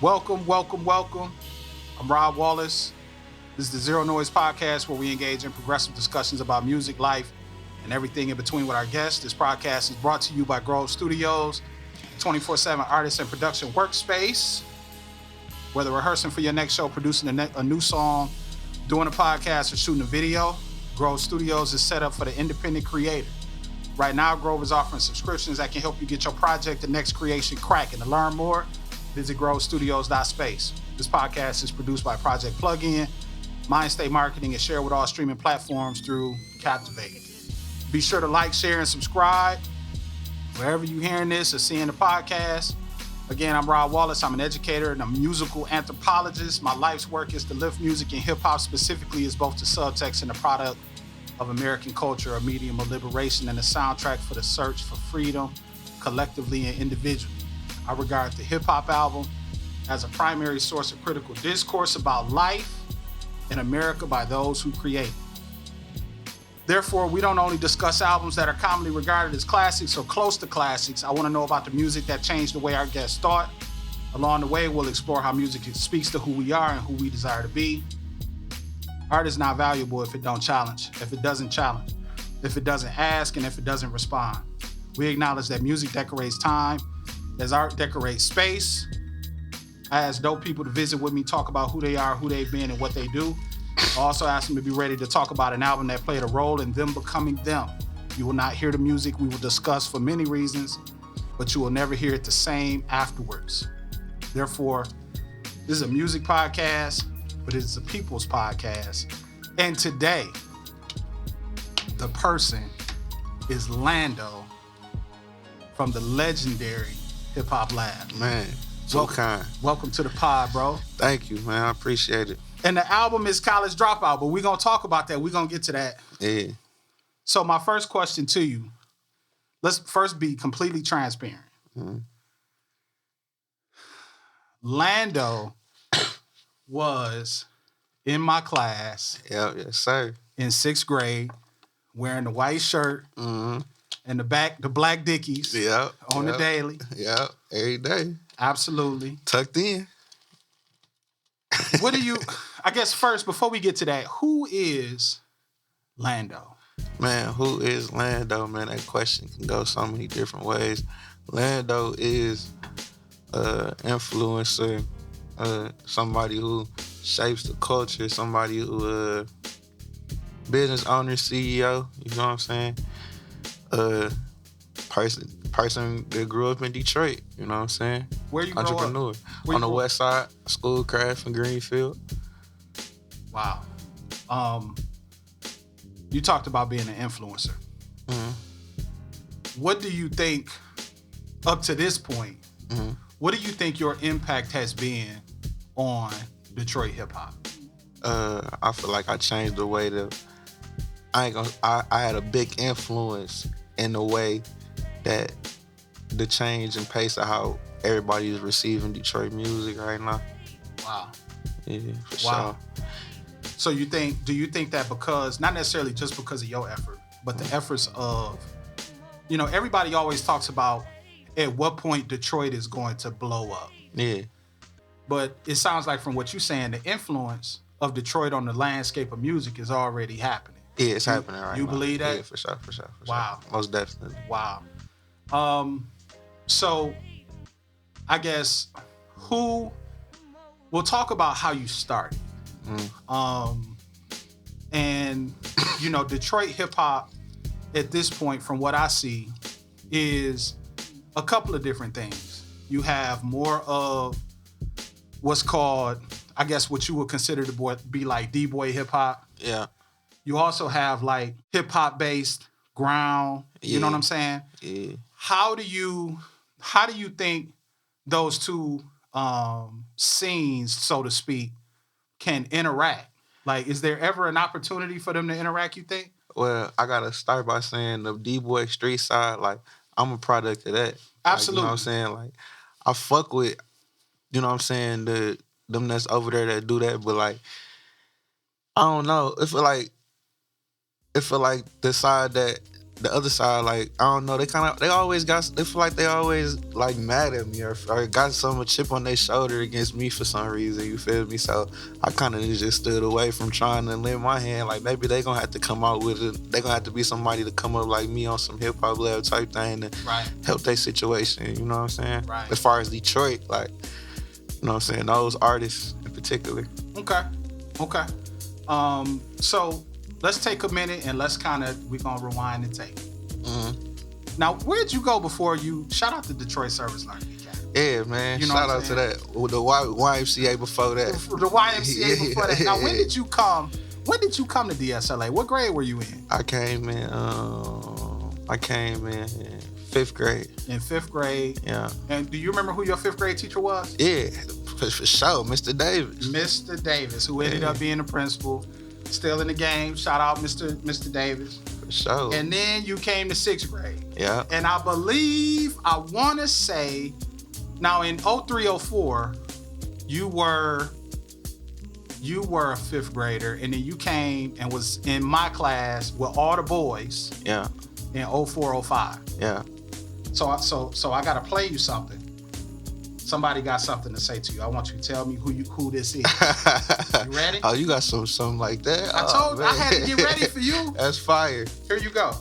Welcome, welcome, welcome. I'm Rob Wallace. This is the Zero Noize podcast where we engage in progressive discussions about music, life, and everything in between with our guests. This podcast is brought to you by Grove Studios, 24/7 artist and production workspace. Whether rehearsing for your next show, producing a new song, doing a podcast, or shooting a video, Grove Studios is set up for the independent creator. Right now, Grove is offering subscriptions that can help you get your project, the next creation, cracking. To learn more, visit grovestudios.space. This podcast is produced by Project Plugin, Mindstate Marketing, and shared with all streaming platforms through Captivate. Be sure to like, share, and subscribe wherever you're hearing this or seeing the podcast. Again, I'm Rob Wallace. I'm an educator and a musical anthropologist. My life's work is to lift music and hip-hop specifically as both the subtext and the product of American culture, a medium of liberation and a soundtrack for the search for freedom collectively and individually. I regard the hip-hop album as a primary source of critical discourse about life in America by those who create. Therefore, we don't only discuss albums that are commonly regarded as classics or close to classics. I want to know about the music that changed the way our guests thought. Along the way, we'll explore how music speaks to who we are and who we desire to be. Art is not valuable if it doesn't challenge, if it doesn't ask, and if it doesn't respond. We acknowledge that music decorates time, as art decorates space. I ask dope people to visit with me, talk about who they are, who they've been, and what they do. I also ask them to be ready to talk about an album that played a role in them becoming them. You will not hear the music we will discuss for many reasons, but you will never hear it the same afterwards. Therefore, this is a music podcast, but it is a people's podcast. And today, the person is Lando from the legendary Hip Hop Lab. Man, so kind. Welcome to the pod, bro. Thank you, man. I appreciate it. And the album is College Dropout, but we're going to talk about that. We're going to get to that. Yeah. So my first question to you, let's first be completely transparent. Mm-hmm. Lando was in my class. Yep, yes, sir. In 6th grade, wearing the white shirt and the black Dickies on the daily. Yep, every day. Absolutely. Tucked in. What do you, I guess first, before we get to that, who is Lando? Man, who is Lando, man? That question can go so many different ways. Lando is an influencer, somebody who shapes the culture, somebody who business owner, CEO, you know what I'm saying? Person that grew up in Detroit, you know what I'm saying? Where you grew up? Entrepreneur. On the west side, Schoolcraft in Greenfield. Wow. You talked about being an influencer. Mm-hmm. What do you think, up to this point, what do you think your impact has been on Detroit hip hop? I feel like I changed the way that I had a big influence in the way that the change and pace of how everybody is receiving Detroit music right now. Wow. Yeah, for wow. sure. So do you think that because, not necessarily just because of your effort, but the efforts of, everybody always talks about at what point Detroit is going to blow up. Yeah. But it sounds like from what you're saying, the influence of Detroit on the landscape of music is already happening. Yeah, it's happening right now. You believe that? Yeah, for sure. Wow. Most definitely. Wow. So I guess we'll talk about how you started. And Detroit hip hop at this point, from what I see, is a couple of different things. You have more of what's called, I guess, what you would consider to be like D-boy hip hop. Yeah. You also have like hip hop based ground. Yeah. You know what I'm saying? Yeah. How do you think those two scenes, so to speak, can interact? Like, is there ever an opportunity for them to interact, you think? Well, I gotta start by saying the D-boy street side, like, I'm a product of that. Absolutely. Like, you know what I'm saying? Like, I fuck with, you know what I'm saying, them that's over there that do that, but like, I don't know. It feel like the side that the other side, like, I don't know, they always they feel like they always like mad at me or got some chip on their shoulder against me for some reason, you feel me? So I kind of just stood away from trying to lend my hand. Like, maybe they gonna have to come out with it. They gonna have to be somebody to come up like me on some hip hop level type thing to help their situation, you know what I'm saying? Right. As far as Detroit, like, you know what I'm saying, those artists in particular. Okay. So let's take a minute and we're gonna rewind and take. Now, where'd you go before you? Shout out to Detroit Service Learning Academy. Yeah, man. Shout out to that. The YMCA before that. The YMCA before that. Now, when did you come? When did you come to DSLA? What grade were you in? I came in fifth grade. In fifth grade. Yeah. And do you remember who your fifth grade teacher was? Yeah, for sure, Mr. Davis. Mr. Davis, who ended up being the principal, still in the game. Shout out, Mr. Davis. For sure. And then you came to sixth grade. Yeah. And I want to say, now in 0304, you were a fifth grader, and then you came and was in my class with all the boys. Yeah. In 0405. Yeah. So I gotta play you something. Somebody got something to say to you. I want you to tell me who this is. You ready? Oh, you got something like that? I had to get ready for you. That's fire. Here you go.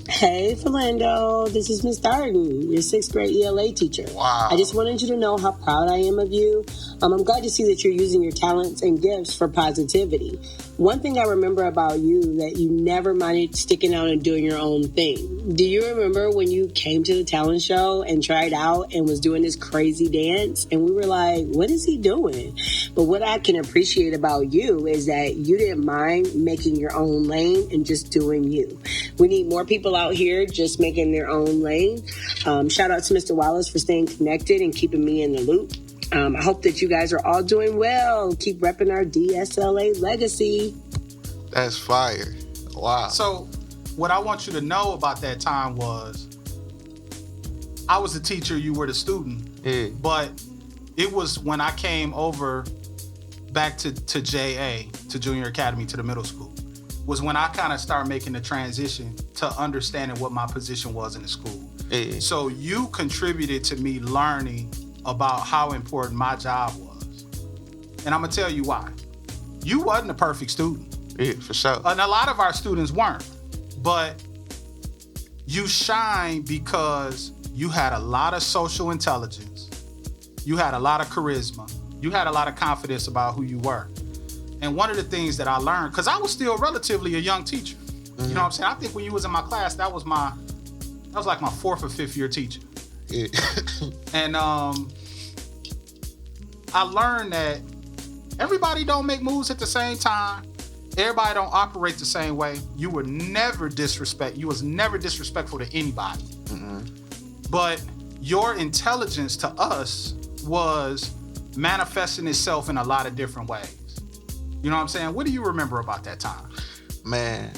Hey, Philando, this is Miss Darden, your sixth grade ELA teacher. Wow. I just wanted you to know how proud I am of you. I'm glad to see that you're using your talents and gifts for positivity. One thing I remember about you, that you never minded sticking out and doing your own thing. Do you remember when you came to the talent show and tried out and was doing this crazy dance? And we were like, what is he doing? But what I can appreciate about you is that you didn't mind making your own lane and just doing you. We need more people out here just making their own lane. Shout out to Mr. Wallace for staying connected and keeping me in the loop. I hope that you guys are all doing well. Keep repping our DSLA legacy. That's fire. Wow. So what I want you to know about that time was I was the teacher, you were the student. Yeah. But it was when I came over back to JA, to Junior Academy, to the middle school, was when I kind of started making the transition to understanding what my position was in the school. Yeah. So you contributed to me learning about how important my job was. And I'm gonna tell you why. You wasn't a perfect student. Yeah, for sure. And a lot of our students weren't. But you shine because you had a lot of social intelligence. You had a lot of charisma. You had a lot of confidence about who you were. And one of the things that I learned, because I was still relatively a young teacher. Mm-hmm. You know what I'm saying? I think when you was in my class, that was like my fourth or fifth year teacher. Yeah. And I learned that everybody don't make moves at the same time. Everybody don't operate the same way. You was never disrespectful to anybody. Mm-hmm. But your intelligence to us was manifesting itself in a lot of different ways. You know what I'm saying? What do you remember about that time? Man,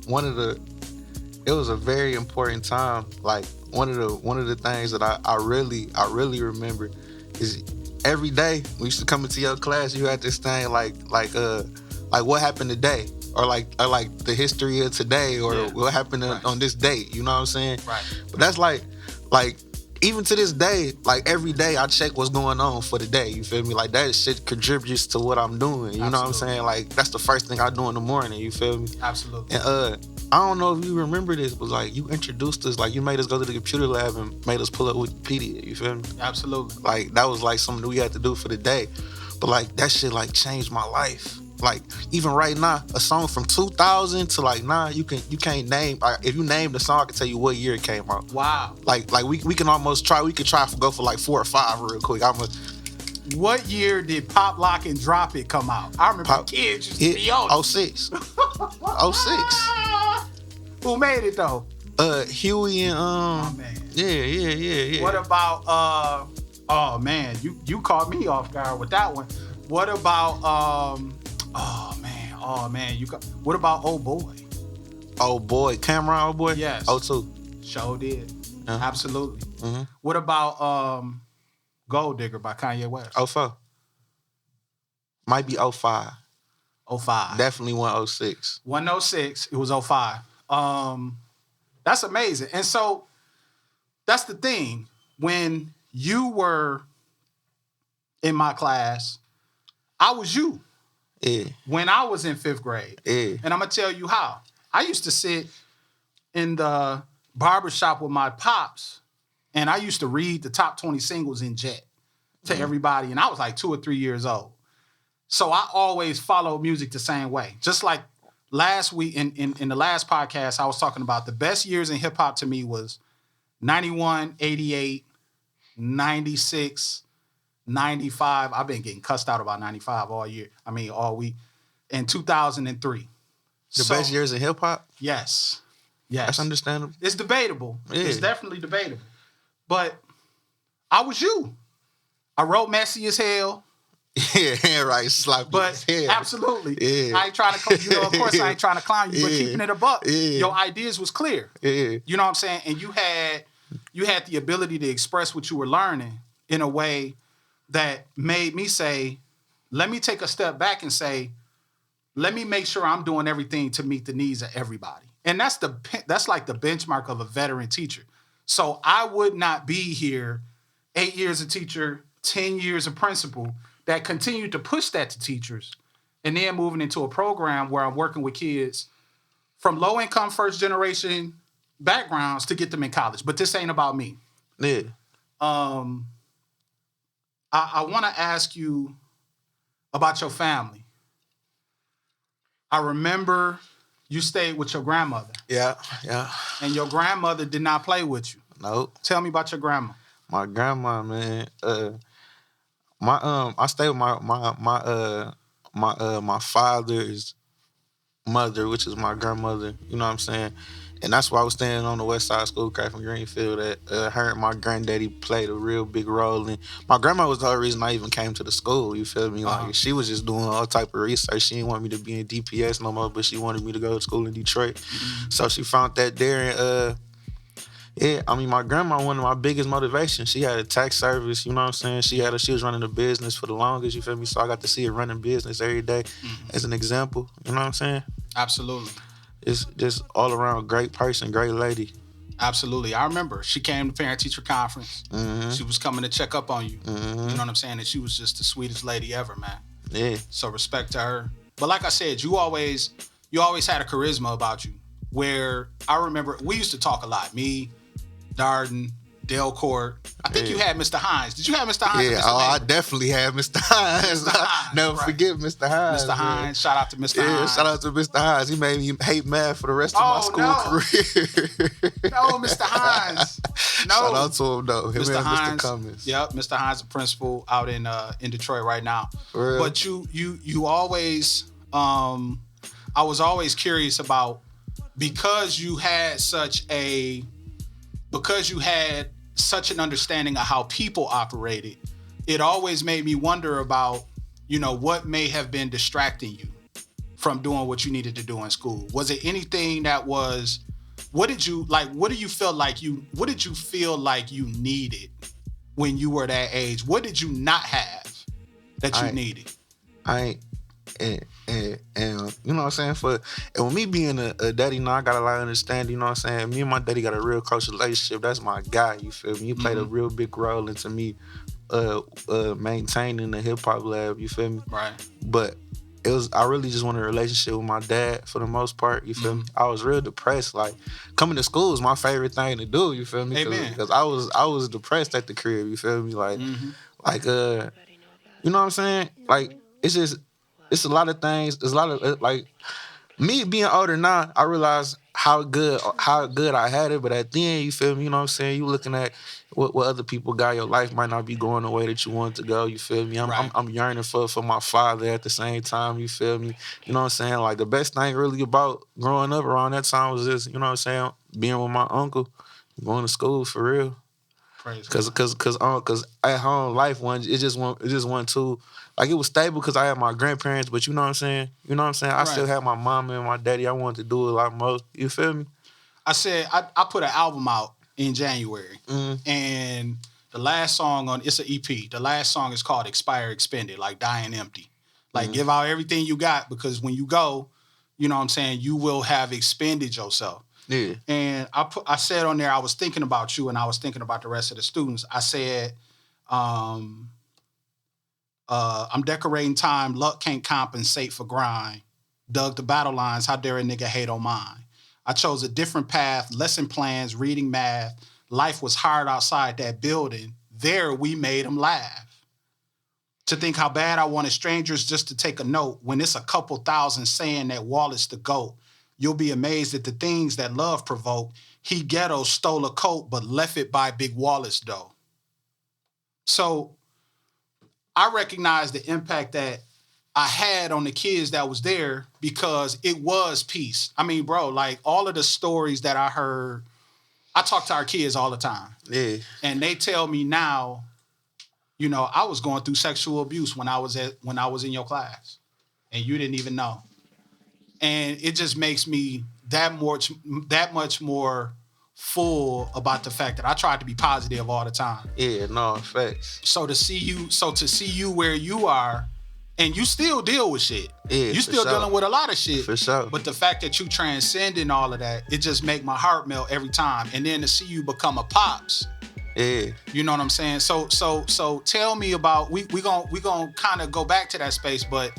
it was a very important time. Like, one of the things that I really remember is every day we used to come into your class, you had this thing like what happened today, or like the history of today, or what happened on this date. You know what I'm saying? Right. But that's like even to this day, like every day I check what's going on for the day. You feel me? Like that shit contributes to what I'm doing. You know what I'm saying? Like that's the first thing I do in the morning. You feel me? Absolutely. And I don't know if you remember this, but like you introduced us, like you made us go to the computer lab and made us pull up Wikipedia. You feel me? Absolutely. Like that was like something we had to do for the day. But like that shit like changed my life. Like even right now, a song from 2000 to like now, you can't name. If you name the song, I can tell you what year it came out. Wow. Like we can almost try. We could try to go for like 4 or 5 real quick. What year did Pop Lock and Drop It come out? I remember kids used to be on 06. 06. Who made it though? Huey and Oh man. Yeah. What about oh man, you caught me off guard with that one. What about what about Old Boy? Old Boy, Cameron Old Boy? Yes. 02. Sure did. Uh-huh. Absolutely. Mm-hmm. What about Gold Digger by Kanye West? 04. Might be 05. 05. Definitely 106. 106. It was 05. That's amazing. And so that's the thing. When you were in my class, I was you. Yeah. When I was in 5th grade. Yeah. And I'm going to tell you how. I used to sit in the barbershop with my pops, and I used to read the top 20 singles in Jet to everybody, and I was like 2 or 3 years old. So I always followed music the same way. Just like last week, in the last podcast, I was talking about the best years in hip-hop to me was 91, 88, 96, 95. I've been getting cussed out about 95 all year. I mean, all week. And 2003. The best years in hip-hop? Yes. Yes. That's understandable. It's debatable. Yeah. It's definitely debatable. But I was you. I wrote messy as hell. Yeah, right. Sloppy. But absolutely. Yeah. I ain't trying to, of course I ain't trying to clown you, but keeping it a buck. Yeah. Your ideas was clear. Yeah. You know what I'm saying? And you had the ability to express what you were learning in a way that made me say, let me take a step back and say, let me make sure I'm doing everything to meet the needs of everybody. And that's like the benchmark of a veteran teacher. So I would not be here 8 years a teacher, 10 years a principal, that continued to push that to teachers, and then moving into a program where I'm working with kids from low-income first-generation backgrounds to get them in college. But this ain't about me. Yeah. I want to ask you about your family. I remember you stayed with your grandmother. Yeah. And your grandmother did not play with you. Nope. Tell me about your grandma. My grandma, man. I stayed with my father's mother, which is my grandmother. You know what I'm saying? And that's why I was staying on the West Side Schoolcraft in Greenfield. That her and my granddaddy played a real big role. And my grandma was the whole reason I even came to the school. You feel me? Like she was just doing all type of research. She didn't want me to be in DPS no more, but she wanted me to go to school in Detroit. So she found that there. And yeah, I mean, my grandma, one of my biggest motivations. She had a tax service. You know what I'm saying? She was running a business for the longest. You feel me? So I got to see her running business every day as an example. You know what I'm saying? Absolutely. It's just all around great person, great lady. Absolutely. I remember she came to parent-teacher conference. She was coming to check up on you. You know what I'm saying? And she was just the sweetest lady ever, man. Yeah. So respect to her. But like I said, you always had a charisma about you. Where I remember we used to talk a lot. Me, Darden, Delcourt. I think you had Mr. Hines. Did you have Mr. Hines? Yeah, I definitely had Mr. Hines. Never forget Mr. Hines. Mr. Hines. Shout out to Mr. Hines. Yeah, shout out to Mr. Hines. He made me hate math for the rest of my school career. No, Mr. Hines. No. Shout out to him, though. Him Mr. and Hines. Mr. Cummins. Yep, Mr. Hines, the principal out in Detroit right now. For real? But you always, I was always curious about, because you had such an understanding of how people operated, it always made me wonder about, what may have been distracting you from doing what you needed to do in school. Was it anything that was, what did you feel like you needed when you were that age? What did you not have that you needed? And you know what I'm saying? And with me being a daddy, I got a lot of understanding, you know what I'm saying? Me and my daddy got a real close relationship. That's my guy, you feel me? He played a real big role into me maintaining the hip-hop lab, you feel me? Right. But I really just wanted a relationship with my dad for the most part, you feel me? I was real depressed. Like, coming to school is my favorite thing to do, you feel me? Amen. Because I was depressed at the crib, you feel me? Like, you know what I'm saying? Like, it's a lot of things. There's a lot of, like, me being older now, I realize how good I had it. But at the end, you feel me? You know what I'm saying? You looking at what other people got. Your life might not be going the way that you want it to go. You feel me? I'm yearning for my father at the same time. You feel me? You know what I'm saying? Like, the best thing really about growing up around that time was just, you know what I'm saying, being with my uncle, going to school for real. Cause at home life it just went too, like, it was stable because I had my grandparents, but you know what I'm saying? I still had my mama and my daddy. I wanted to do a lot more. You feel me? I said I put an album out in January, and the last song it's an EP. The last song is called Expire Expended, like dying empty. Like, give out everything you got, because when you go, you know what I'm saying, you will have expended yourself. Yeah. And I said on there, I was thinking about you and I was thinking about the rest of the students. I said, I'm decorating time. Luck can't compensate for grind. Dug the battle lines. How dare a nigga hate on mine? I chose a different path, lesson plans, reading math. Life was hard outside that building. There we made them laugh. To think how bad I wanted strangers just to take a note when it's a couple thousand saying that Wallace the GOAT. You'll be amazed at the things that love provoked. He ghetto stole a coat, but left it by Big Wallace though. So I recognize the impact that I had on the kids that was there because it was peace. I mean, bro, like all of the stories that I heard, I talk to our kids all the time. Yeah. And they tell me now, you know, I was going through sexual abuse when I was in your class and you didn't even know. And it just makes me that much more full about the fact that I tried to be positive all the time. Yeah, no, facts. So to see you where you are, and you still deal with shit. Yeah, you still dealing with a lot of shit. For sure. But the fact that you transcending all of that, it just make my heart melt every time. And then to see you become a pops. Yeah. You know what I'm saying? So tell me about, we gonna kind of go back to that space, but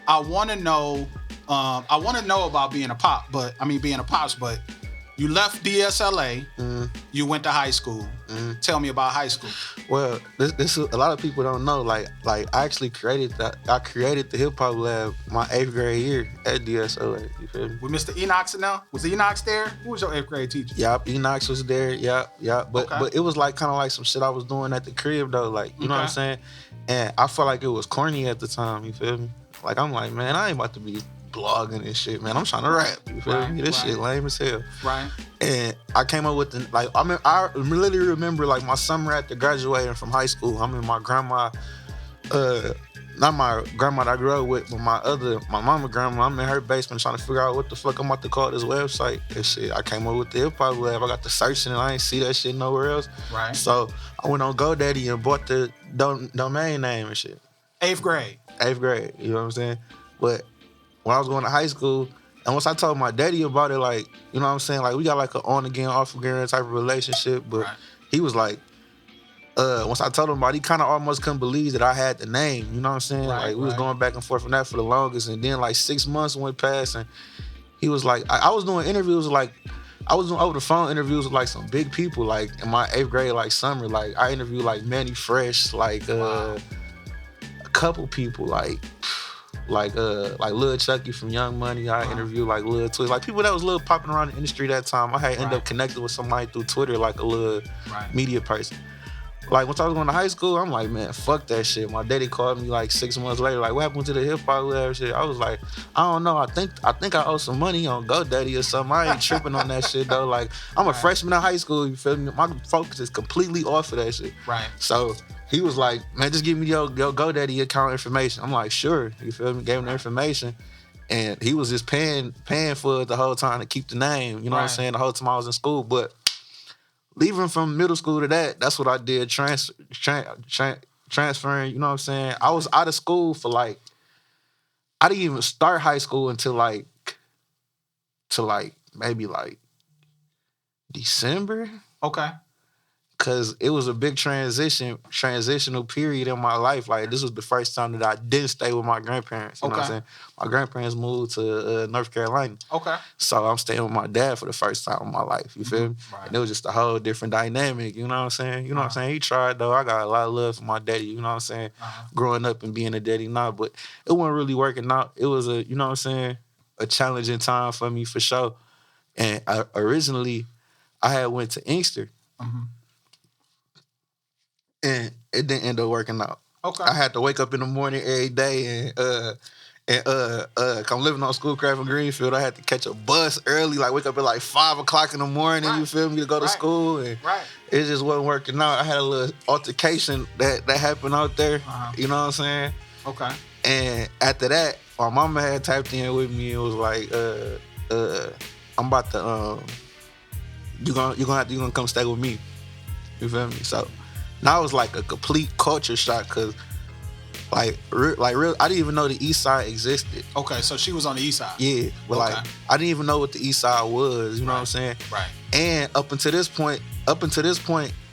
I want to know about being a pops, but you left DSLA, you went to high school. Tell me about high school. Well, this a lot of people don't know. Like I actually created the hip hop lab my 8th grade year at DSLA. You feel me? With Mr. Enox now? Was Enox there? Who was your 8th grade teacher? Yep, Enox was there. Yep. But it was like kind of like some shit I was doing at the crib though. Like you know what I'm saying? And I felt like it was corny at the time. You feel me? Like I'm like, man, I ain't about to be blogging and shit, man. I'm trying to rap. You feel me? This shit lame as hell. Right. And I came up with I literally remember like my summer after graduating from high school. I'm in my grandma, not my grandma that I grew up with, but my mama grandma. I'm in her basement trying to figure out what the fuck I'm about to call this website and shit. I came up with the hip hop lab. I got to searching and I ain't see that shit nowhere else. Right. So I went on GoDaddy and bought the domain name and shit. 8th grade. 8th grade. You know what I'm saying? But when I was going to high school, and once I told my daddy about it, like, you know what I'm saying? Like, we got like an on again, off again type of relationship. But he was like, once I told him about it, he kind of almost couldn't believe that I had the name. You know what I'm saying? Like, we was going back and forth from that for the longest. And then like 6 months went past and he was like, I was doing interviews like, I was doing over the phone interviews with like some big people, like in my 8th grade, like summer. Like I interviewed like Manny Fresh, like a couple people, like Lil Chucky from Young Money. I interviewed like Lil Twist, like people that was little popping around the industry that time. I had ended up connecting with somebody through Twitter, like a little media person. Like once I was going to high school, I'm like, man, fuck that shit. My daddy called me like 6 months later, like, what happened to the hip hop lab shit? I was like, I don't know. I think I owe some money on GoDaddy or something. I ain't tripping on that shit though. Like I'm a freshman in high school. You feel me? My focus is completely off of that shit. Right. So he was like, man, just give me your GoDaddy account information. I'm like, sure. You feel me? Gave him the information. And he was just paying for it the whole time to keep the name. You know what I'm saying? The whole time I was in school. But leaving from middle school to that's what I did. Transferring, you know what I'm saying? I was out of school for like, I didn't even start high school until maybe like December. Okay. Cause it was a big transitional period in my life. Like this was the first time that I didn't stay with my grandparents. You know what I'm saying? My grandparents moved to North Carolina. Okay. So I'm staying with my dad for the first time in my life. You feel me? Right. And it was just a whole different dynamic. You know what I'm saying? You know what I'm saying? He tried though. I got a lot of love for my daddy. You know what I'm saying? Growing up and being a daddy now, but it wasn't really working out. It was you know what I'm saying? A challenging time for me for sure. And originally, I had went to Inkster. And it didn't end up working out. Okay. I had to wake up in the morning every day and come living on Schoolcraft in Greenfield. I had to catch a bus early, like wake up at like 5 o'clock in the morning, you feel me, to go to school. And it just wasn't working out. I had a little altercation that happened out there. You know what I'm saying? Okay. And after that, my mama had typed in with me and was like, I'm about to you're gonna come stay with me. You feel me? So now it was like a complete culture shock because Like real. I didn't even know the East Side existed. Okay, so she was on the East Side. Yeah, but Okay. like I didn't even know what the East Side was. You know what I'm saying? Right. And up until this point,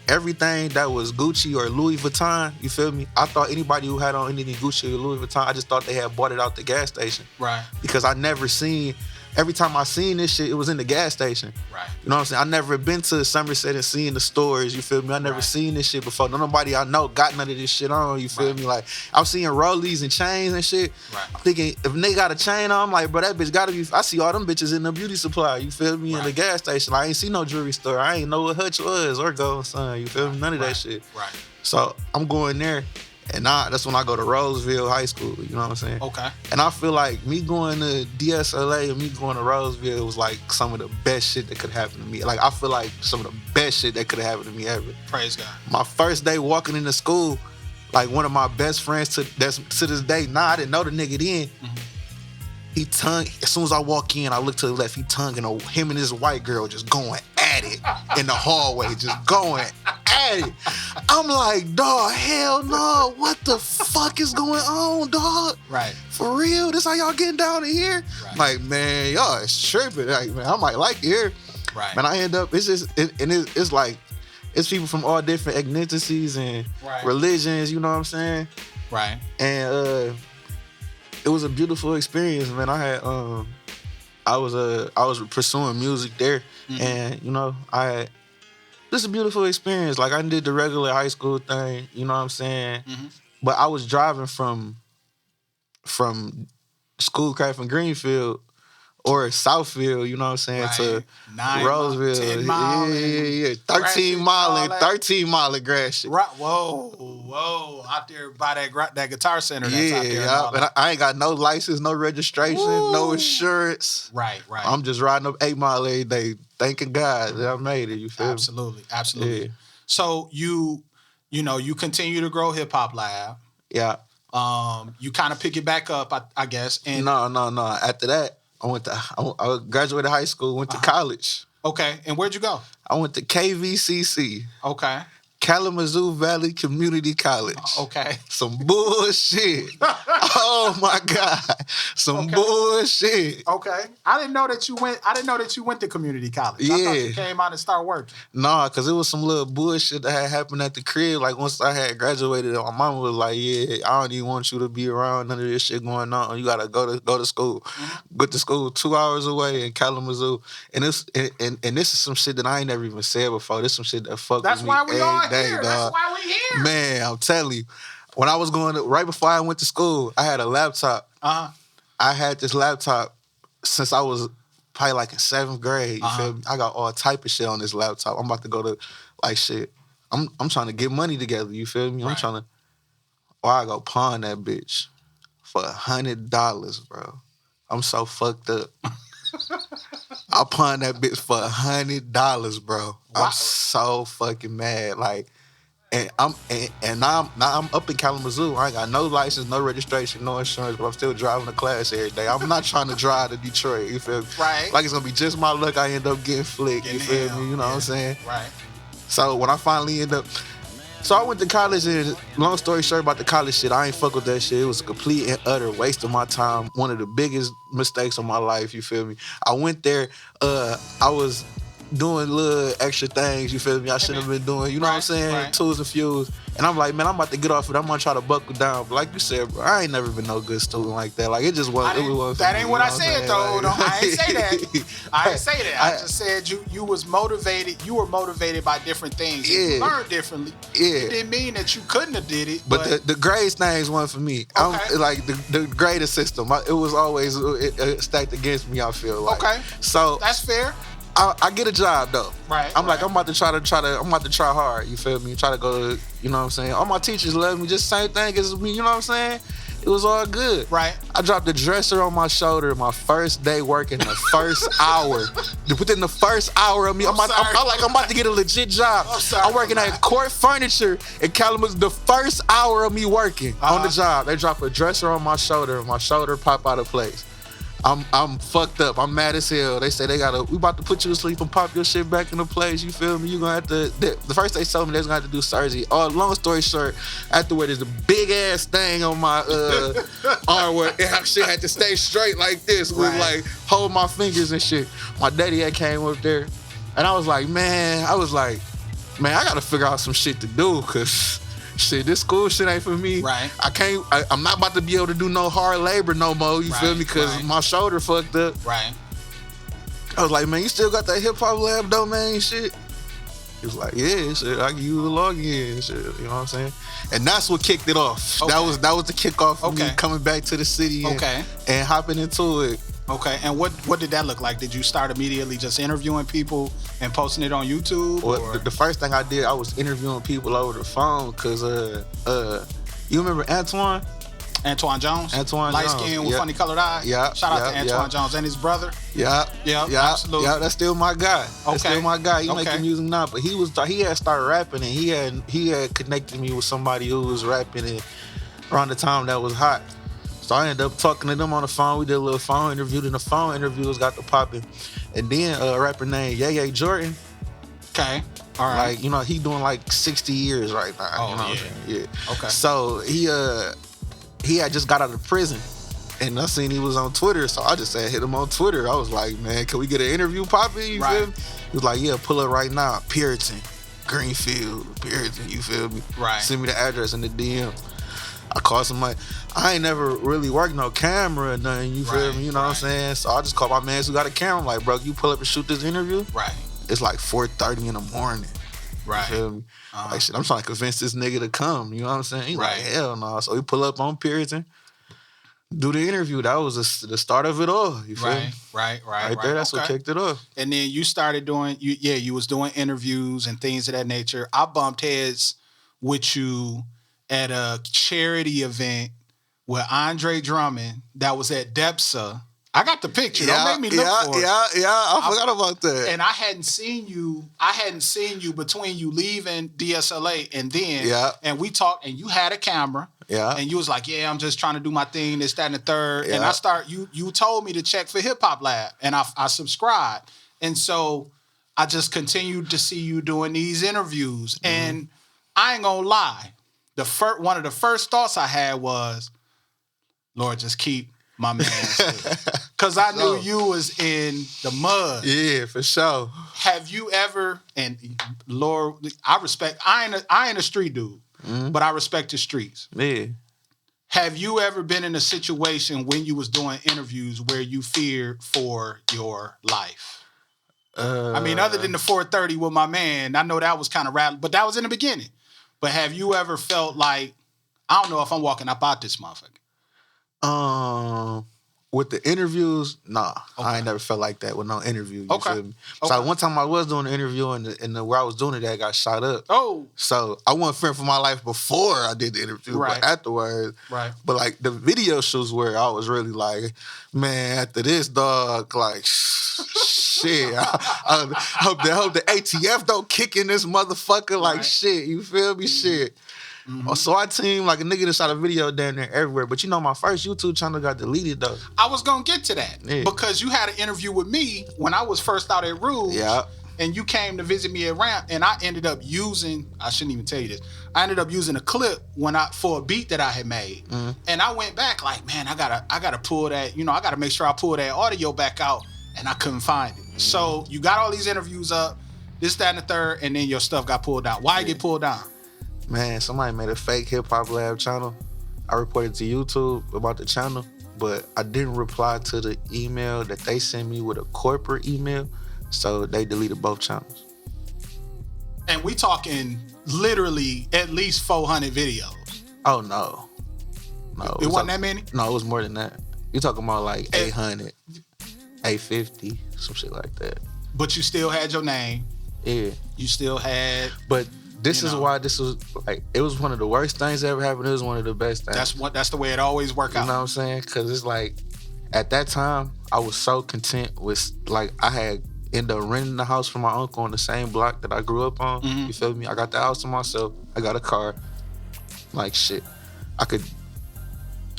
everything that was Gucci or Louis Vuitton, you feel me? I thought anybody who had on anything Gucci or Louis Vuitton, I just thought they had bought it out the gas station. Right. Because I never seen. Every time I seen this shit, it was in the gas station. Right. You know what I'm saying? I never been to Somerset and seen the stores, you feel me? I never seen this shit before. Nobody I know got none of this shit on, you feel me? Like, I'm seeing rollies and chains and shit. Right. I'm thinking, if they got a chain on, I'm like, bro, that bitch gotta be, I see all them bitches in the beauty supply, you feel me? In the gas station. I ain't see no jewelry store. I ain't know what Hutch was or Gold Sun, you feel me? None of that shit. Right. So, I'm going there. And that's when I go to Roseville High School, you know what I'm saying? Okay. And I feel like me going to DSLA and me going to Roseville was like some of the best shit that could happen to me. Like, I feel like some of the best shit that could have happened to me ever. Praise God. My first day walking into school, like one of my best friends to this day, I didn't know the nigga then. Mm-hmm. He tongue, as soon as I walk in, I look to the left, he tonguing him and this white girl just going at it in the hallway, just going at it. I'm like, dog, hell no, what the fuck is going on, dog? Right. For real? This how y'all getting down in here? Right. Like, man, y'all is tripping. Like, man, I might like it here. Right. Man, I end up, it's like, it's people from all different ethnicities and religions, you know what I'm saying? Right. And it was a beautiful experience, man. I had I was pursuing music there, and you know, this is a beautiful experience. Like, I did the regular high school thing, you know what I'm saying? But I was driving from Schoolcraft in Greenfield or Southfield, you know what I'm saying, to 9 Roseville. 10 mile. Yeah. 13 mile in Gratiot. Right. Whoa. Out there by that Guitar Center that's out there. And I ain't got no license, no registration, no insurance. Right. I'm just riding up 8 Mile every day, thanking God that I made it, you feel me? Absolutely. Yeah. So you continue to grow Hip Hop Lab. Yeah. You kind of pick it back up, I guess. And No. After that, I graduated high school, went to college. Okay. And where'd you go? I went to KVCC. Okay. Kalamazoo Valley Community College. Okay. Some bullshit. Oh my God. Some bullshit. Okay. I didn't know that you went to community college. Yeah. I thought you came out and started working. Nah, cause it was some little bullshit that had happened at the crib. Like, once I had graduated, my mama was like, "Yeah, I don't even want you to be around none of this shit going on. You gotta go to school. Go to school 2 hours away in Kalamazoo." And this is some shit that I ain't never even said before. This some shit that fuck That's with me why we all every day, here. dog. That's why we here. Man, I'm telling you, when I was right before I went to school, I had a laptop. I had this laptop since I was probably like in 7th grade. You feel me? I got all type of shit on this laptop. I'm about to go to like shit. I'm trying to get money together. You feel me? I'm trying to. Or I go pawn that bitch for $100, bro. I'm so fucked up. I pawned that bitch for $100, bro. Wow. I'm so fucking mad. Like, and now I'm up in Kalamazoo. I ain't got no license, no registration, no insurance, but I'm still driving to class every day. I'm not trying to drive to Detroit. You feel me? Right. Like, it's gonna be just my luck. I end up getting flicked. You feel me? You know what I'm saying? Right. So when I finally end up. So I went to college, and long story short about the college shit, I ain't fuck with that shit. It was a complete and utter waste of my time. One of the biggest mistakes of my life, you feel me? I went there, I was doing little extra things, you feel me? I shouldn't have been doing, you know what I'm saying? Right. Tools and fuels. And I'm like, man, I'm about to get off it. I'm gonna try to buckle down. But like you said, bro, I ain't never been no good student like that. Like, it just wasn't. That ain't what I said, though. No, I ain't say that. I ain't say that. I just said you was motivated. You were motivated by different things. Yeah. You learned differently. Yeah. It didn't mean that you couldn't have did it. But the grades things wasn't for me. Okay. Like the graded system, it was always stacked against me, I feel like. Okay. So that's fair. I get a job though. Right. I'm like, I'm about to try hard, you feel me? Try to go to, you know what I'm saying? All my teachers love me, just same thing as me, you know what I'm saying? It was all good. Right. I dropped the dresser on my shoulder my first day working, the first hour. Within the first hour of me, I'm about to get a legit job. I'm working at Court Furniture in Kalamazoo. The first hour of me working on the job, they drop a dresser on my shoulder pop out of place. I'm fucked up. I'm mad as hell. They say we about to put you to sleep and pop your shit back into place. You feel me? You gonna have to. The first they told me they was gonna have to do surgery. Oh, long story short, afterward there's a big ass thing on my arm where shit had to stay straight like this with like hold my fingers and shit. My daddy had came up there, and I was like, man, I gotta figure out some shit to do, cause shit, this school shit ain't for me. Right. I'm not about to be able to do no hard labor no more. You feel me? Cause my shoulder fucked up. Right. I was like, man, you still got that hip hop lab domain shit? He was like, yeah, shit, I can use the login and shit. You know what I'm saying? And that's what kicked it off. Okay. That was the kickoff for me coming back to the city and hopping into it. Okay, and what did that look like? Did you start immediately just interviewing people and posting it on YouTube? Well, the first thing I did, I was interviewing people over the phone, cause you remember Antoine? Antoine Jones? Light skin with funny colored eyes? Yeah. Shout out to Antoine Jones and his brother? Yeah, absolutely. Yeah, that's still my guy. That's still my guy. He making music now, but he had started rapping, and he had connected me with somebody who was rapping and around the time that was hot. So I ended up talking to them on the phone. We did a little phone interview. And the phone interviews got the popping. And then a rapper named Yaya Jordan. Okay. All right. Like, you know, he doing like 60 years right now. Oh, you know what I'm saying? Yeah. Okay. So he had just got out of prison. And I seen he was on Twitter. So I just said, hit him on Twitter. I was like, man, can we get an interview popping? You feel me? He was like, yeah, pull up right now. Puritan, Greenfield, Puritan, you feel me? Right. Send me the address in the DM. I called somebody. I ain't never really worked no camera or nothing, you feel me? You know what I'm saying? So I just called my man who got a camera. I'm like, bro, you pull up and shoot this interview? Right. It's like 4:30 in the morning. Right. You feel me? Like, shit, I'm trying to convince this nigga to come. You know what I'm saying? He's like, hell no. So we pull up on Puritan, do the interview. That was the start of it all. You feel me? Right. Right there, that's what kicked it off. And then you started doing, you was doing interviews and things of that nature. I bumped heads with you at a charity event with Andre Drummond that was at DEPSA. I got the picture. Don't make me look for it. I forgot about that. And I hadn't seen you between you leaving DSLA and then. Yeah. And we talked, and you had a camera. Yeah. And you was like, yeah, I'm just trying to do my thing, this, that, and the third. Yeah. And you told me to check for Hip Hop Lab, and I subscribed. And so I just continued to see you doing these interviews. Mm-hmm. And I ain't gonna lie. One of the first thoughts I had was, Lord, just keep my man. Because I knew you was in the mud. Yeah, for sure. Have you ever, and Lord, I ain't a street dude, but I respect the streets. Yeah. Have you ever been in a situation when you was doing interviews where you feared for your life? I mean, other than the 4:30 with my man, I know that was kind of rattling, but that was in the beginning. But have you ever felt like, I don't know if I'm walking up out this motherfucker? With the interviews, nah. Okay. I ain't never felt like that with no interview. You feel me? So one time I was doing an interview and where I was doing it, I got shot up. Oh. So I wasn't fearing for my life before I did the interview, but afterwards. Right. But like the video shoots where I was really like, man, after this, dog, like, shit. I hope the ATF don't kick in this motherfucker. Like, shit. You feel me? Shit. Mm-hmm. So I team like a nigga that shot a video down there everywhere. But you know, my first YouTube channel got deleted though. I was gonna get to that because you had an interview with me when I was first out at Rouge. Yeah. And you came to visit me at Ramp, and I ended up using, I shouldn't even tell you this, I ended up using a clip for a beat that I had made. Mm-hmm. And I went back like, man, I gotta pull that, I gotta make sure I pull that audio back out, and I couldn't find it. Mm-hmm. So you got all these interviews up, this, that, and the third, and then your stuff got pulled down. Why it get pulled down? Man, somebody made a fake Hip Hop Lab channel. I reported to YouTube about the channel, but I didn't reply to the email that they sent me with a corporate email, so they deleted both channels. And we talking literally at least 400 videos. Oh, no. It wasn't that many? No, it was more than that. You're talking about like 800, 850, some shit like that. But you still had your name. Yeah. You still had... But... This is why this was like, it was one of the worst things that ever happened. It was one of the best things. That's the way it always worked out. You know what I'm saying? Because it's like, at that time, I was so content with, like, I had ended up renting the house from my uncle on the same block that I grew up on. Mm-hmm. You feel me? I got the house to myself. I got a car. Like, shit. I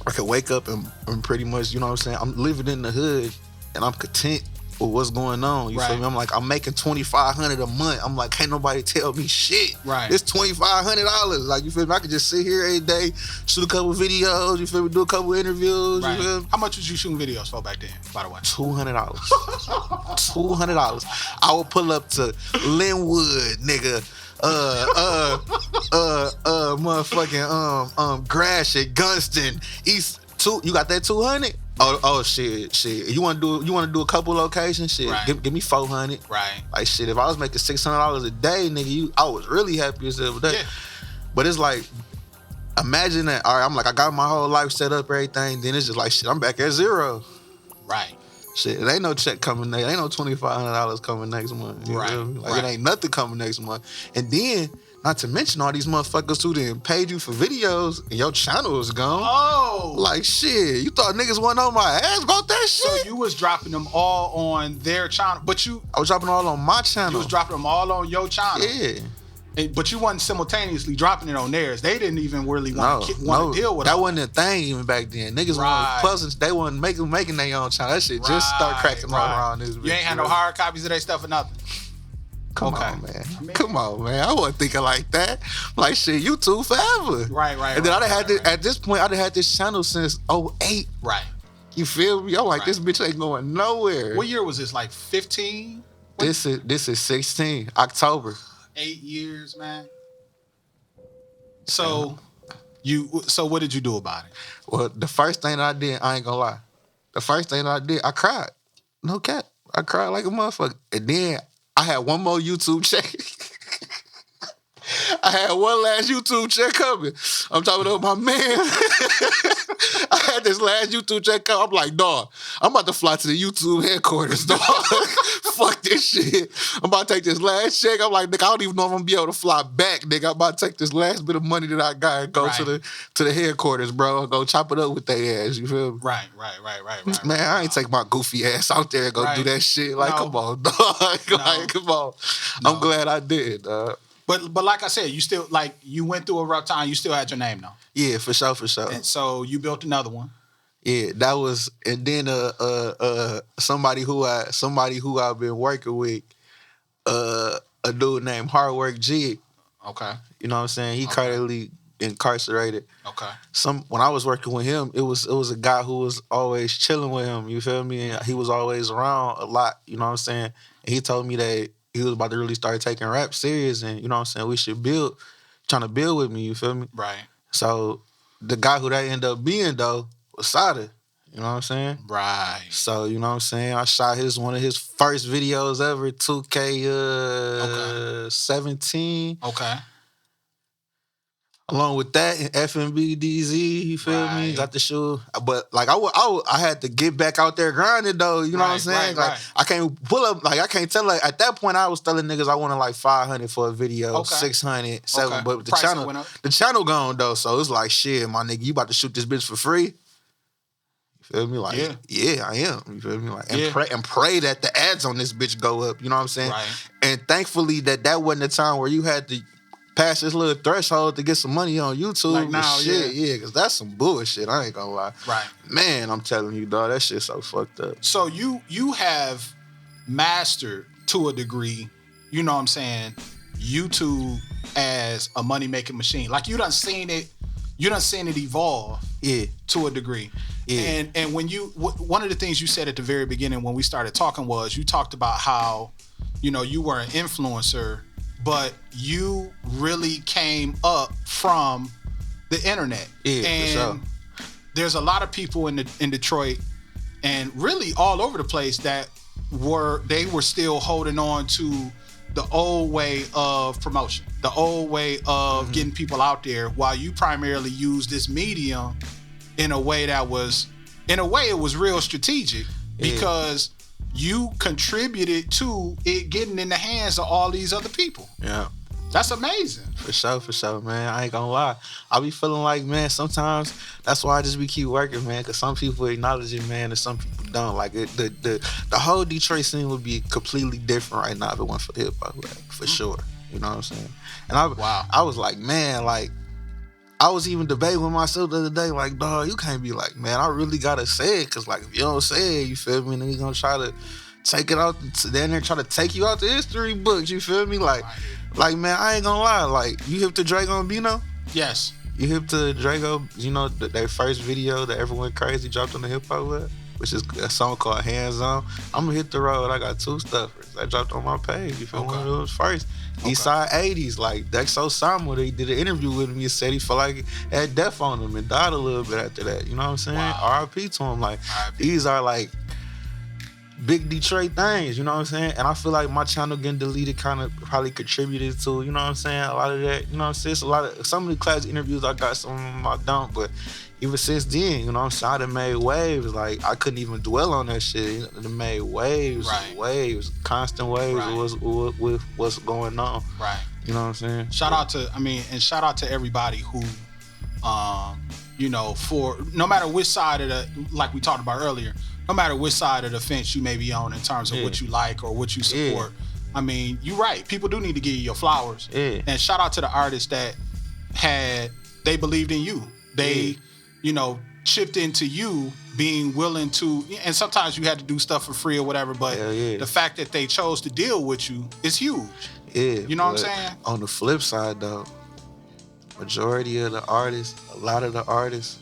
I could wake up and pretty much, you know what I'm saying, I'm living in the hood and I'm content with what's going on. You feel me? I'm like, I'm making $2,500 a month. I'm like, can't nobody tell me shit. Right. It's $2,500. Like, you feel me? I could just sit here every day, shoot a couple videos, you feel me? Do a couple interviews. Right. You feel me? How much was you shooting videos for back then, by the way? $200. $200. I would pull up to Linwood, nigga. Motherfucking Gratiot, Gunston, East. You got that 200? Oh shit. You want to do a couple locations? Shit, right. give me 400. Right. Like shit, if I was making $600 a day, nigga, I was really happy as hell with that. Yeah. But it's like, imagine that. All right, I'm like, I got my whole life set up, everything. Then it's just like, shit, I'm back at zero. Right. Shit, it ain't no check coming next. Ain't no $2,500 coming next month. Right. Like, it ain't nothing coming next month. And then, not to mention all these motherfuckers who done paid you for videos and your channel is gone. Oh. Like, shit, you thought niggas wasn't on my ass about that shit? So you was dropping them all on their channel, but I was dropping all on my channel. You was dropping them all on your channel. Yeah. But you wasn't simultaneously dropping it on theirs. They didn't even really want to deal with it. That wasn't a thing even back then. Niggas weren't puzzles. They wasn't making their own channel. That shit just start cracking all around this bitch. You ain't had no hard copies of their stuff or nothing. Come on, man. Come on, man. I wasn't thinking like that. Like, shit, YouTube forever. Right. And then at this point, I'd had this channel since 2008. Right. You feel me? I'm like, this bitch ain't going nowhere. What year was this? Like 15? This is 16, October. 8 years, man. So what did you do about it? Well, the first thing I did, I ain't gonna lie. The first thing I did, I cried. No cap. I cried like a motherfucker. And then I had one more YouTube check. I had one last YouTube check coming. I'm talking about my man. I had this last YouTube check coming. I'm like, dog, I'm about to fly to the YouTube headquarters, dog. Fuck this shit. I'm about to take this last check. I'm like, nigga, I don't even know if I'm gonna be able to fly back, nigga. I'm about to take this last bit of money that I got and go to the headquarters, bro. Go chop it up with their ass. You feel me? Right. Man, I ain't take my goofy ass out there and go do that shit. Like, come on, dog. Like, come on. No. I'm glad I did, dog. But like I said, you still, like, you went through a rough time. You still had your name, though. Yeah, for sure. And so you built another one. Yeah, that was, and then somebody who I've been working with, a dude named Hard Work Jig. Okay. You know what I'm saying? He currently incarcerated. Okay. When I was working with him, it was a guy who was always chilling with him. You feel me? And he was always around a lot. You know what I'm saying? And he told me that he was about to really start taking rap serious, and you know what I'm saying, we should trying to build with me, you feel me? Right. So the guy who that ended up being though was Sada, you know what I'm saying? Right. So, you know what I'm saying, I shot one of his first videos ever, 2K17. Okay. Along with that, FMB DZ, you feel me? Got the shoe. But, like, I had to get back out there grinding, though. You know what I'm saying? Like, I can't pull up, like, I can't tell, like, at that point, I was telling niggas I wanted, like, 500 for a video, 600, 700. But the channel gone, though. So it's like, shit, my nigga, you about to shoot this bitch for free? You feel me? Like, yeah, I am. You feel me? Like, and pray that the ads on this bitch go up. You know what I'm saying? Right. And thankfully that wasn't the time where you had to pass this little threshold to get some money on YouTube. Like now, shit, because that's some bullshit. I ain't gonna lie. Right. Man, I'm telling you, dog, that shit's so fucked up. So you have mastered to a degree, you know what I'm saying, YouTube as a money-making machine. Like you done seen it evolve to a degree. Yeah. And when one of the things you said at the very beginning when we started talking was you talked about how, you know, you were an influencer, but you really came up from the internet. Yeah, and for sure. There's a lot of people in Detroit and really all over the place that were still holding on to the old way of promotion, the old way of getting people out there, while you primarily used this medium in a way it was real strategic because you contributed to it getting in the hands of all these other people. Yeah. That's amazing. For sure, man. I ain't gonna lie. I be feeling like, man, sometimes that's why I just keep working, man, because some people acknowledge it, man, and some people don't. Like, the whole Detroit scene would be completely different right now if it wasn't for the hip-hop, for sure. You know what I'm saying? And I was like, man, like, I was even debating with myself the other day, like, dog, you can't be like, man, I really gotta say it, because, like, if you don't say it, you feel me, then he's gonna try to take it out, then they're trying to take you out the history books, you feel me? Like, man, I ain't gonna lie, like, you hip to Drago and Bino? Yes. You hip to Drago, you know, their first video that everyone crazy dropped on the hip hop web, which is a song called Hands On. I'm gonna hit the road. I got 2 stuffers. I dropped on my page. You feel me? One of those first. Eastside 80s, like Dexo Sama, they did an interview with me and said he felt like he had death on him and died a little bit after that. You know what I'm saying? Wow. RIP to him. Like, these are like big Detroit things, you know what I'm saying? And I feel like my channel getting deleted kind of probably contributed to, you know what I'm saying, a lot of that, you know what I'm saying? It's a lot of, some of the classic interviews I got, some of them I don't, but even since then, you know what I'm saying, I done made waves. Like, I couldn't even dwell on that shit. I done made waves, constant waves with what's going on. Right. You know what I'm saying? Shout out to everybody who, you know, for no matter which side of the, like we talked about earlier, no matter which side of the fence you may be on in terms of what you like or what you support. I mean, you're right. People do need to give you your flowers. And shout out to the artists that they believed in you. They, you know, chipped into you being willing to, and sometimes you had to do stuff for free or whatever, but the fact that they chose to deal with you is huge. You know what I'm saying? On the flip side, though, majority of the artists, a lot of the artists,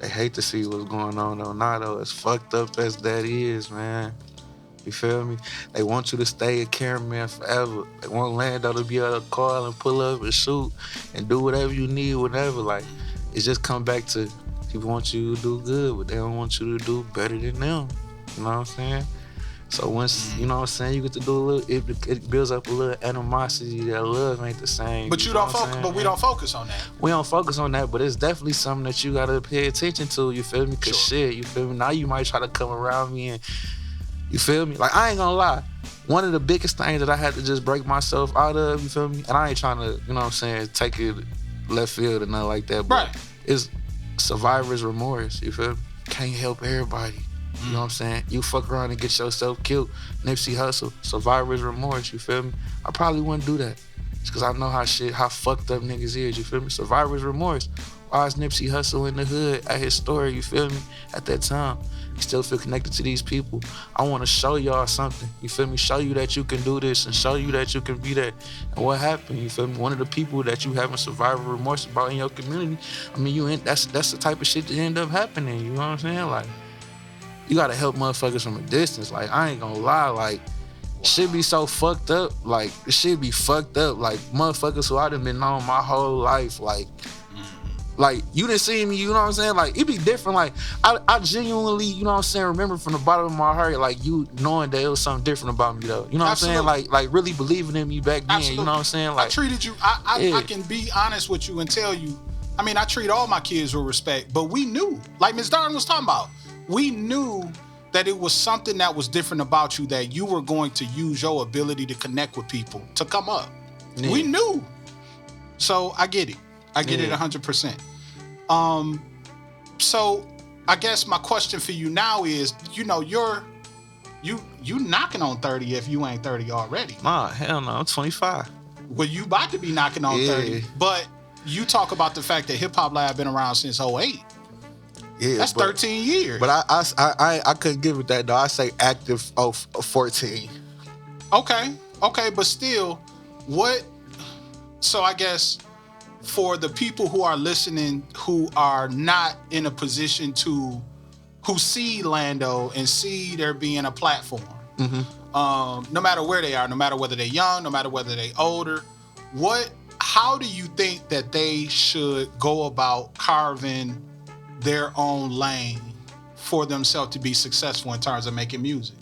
they hate to see what's going on though. Nah, though, as fucked up as that is, man. You feel me? They want you to stay a cameraman forever. They want Lando to be able to call and pull up and shoot and do whatever you need, whatever. Like, it just come back to people want you to do good, but they don't want you to do better than them. You know what I'm saying? So once, you know what I'm saying, you get to do a little, it builds up a little animosity. That love ain't the same. But you don't focus, but we don't focus on that. We don't focus on that, but it's definitely something that you gotta pay attention to, you feel me? Cause shit, you feel me? Now you might try to come around me and, you feel me? Like, I ain't gonna lie. One of the biggest things that I had to just break myself out of, you feel me? And I ain't trying to, you know what I'm saying, take it left field or nothing like that, but it's survivor's remorse, you feel me? Can't help everybody. You know what I'm saying? You fuck around and get yourself killed. Nipsey Hussle, survivor's remorse, you feel me? I probably wouldn't do that. It's cause I know how fucked up niggas is, you feel me? Survivor's remorse. Why is Nipsey Hussle in the hood at his story, you feel me? At that time. You still feel connected to these people. I wanna show y'all something, you feel me? Show you that you can do this and show you that you can be that. And what happened, you feel me? One of the people that you having survivor remorse about in your community, I mean, that's the type of shit that end up happening, you know what I'm saying? Like, you gotta help motherfuckers from a distance. Like, I ain't gonna lie, like, shit be so fucked up. Like, shit be fucked up. Like, motherfuckers who I done been on my whole life, like, you didn't see me, you know what I'm saying? Like, it be different. Like, I genuinely, you know what I'm saying, remember from the bottom of my heart, like, you knowing that it was something different about me, though. You know what I'm saying? Like really believing in me back then, you know what I'm saying? Like, I treated you, I can be honest with you and tell you, I mean, I treat all my kids with respect, but we knew, like Ms. Darn was talking about, we knew that it was something that was different about you, that you were going to use your ability to connect with people to come up. We knew. So I get it. I get it 100%. So I guess my question for you now is, you know, you knocking on 30 if you ain't 30 already. Nah, hell no, I'm 25. Well, you about to be knocking on 30, but you talk about the fact that Hip Hop Lab been around since 08. Yeah, that's 13 years. But I couldn't give it that though. I say active of 14. Okay, but still, what? So I guess for the people who are listening who are not in a position who see Lando and see there being a platform, no matter where they are, no matter whether they're young, no matter whether they're older, how do you think that they should go about carving their own lane for themselves to be successful in terms of making music?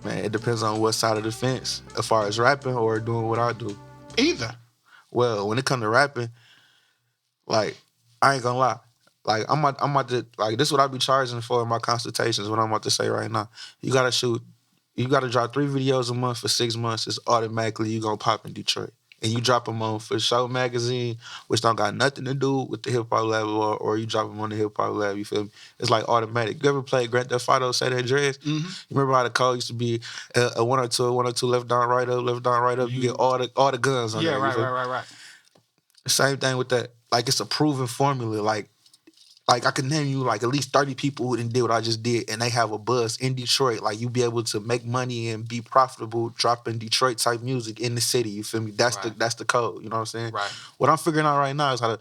Man, it depends on what side of the fence, as far as rapping or doing what I do. Either. Well, when it comes to rapping, like, I ain't gonna lie. Like, I'm about to, like, this is what I be charging for in my consultations, what I'm about to say right now. You gotta drop 3 videos a month for 6 months. It's automatically you gonna pop in Detroit. And you drop them on For Show magazine, which don't got nothing to do with the Hip Hop Lab, or you drop them on the Hip Hop Lab, you feel me? It's like automatic. You ever played Grand Theft Auto, Say That Dress? You remember how the code used to be a 1 or 2, left down, right up, left down, right up. You get all the guns on there. Yeah, right. Same thing with that. it's a proven formula. Like I can name you like at least 30 people who didn't do what I just did, and they have a buzz in Detroit. Like you be able to make money and be profitable dropping Detroit type music in the city. You feel me? That's the code. You know what I'm saying? Right. What I'm figuring out right now is how to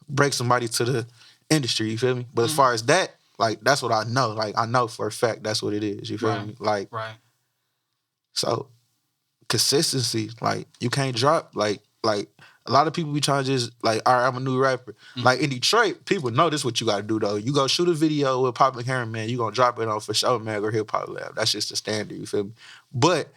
break somebody to the industry. You feel me? But as far as that, like that's what I know. Like I know for a fact that's what it is. You feel me? Like so consistency. Like you can't drop like. A lot of people be trying to just like, all right, I'm a new rapper. Like in Detroit, people know this what you gotta do though. You go shoot a video with Public Heron, man, you gonna drop it on For Sure Mag or Hip Hop Lab. That's just the standard, you feel me? But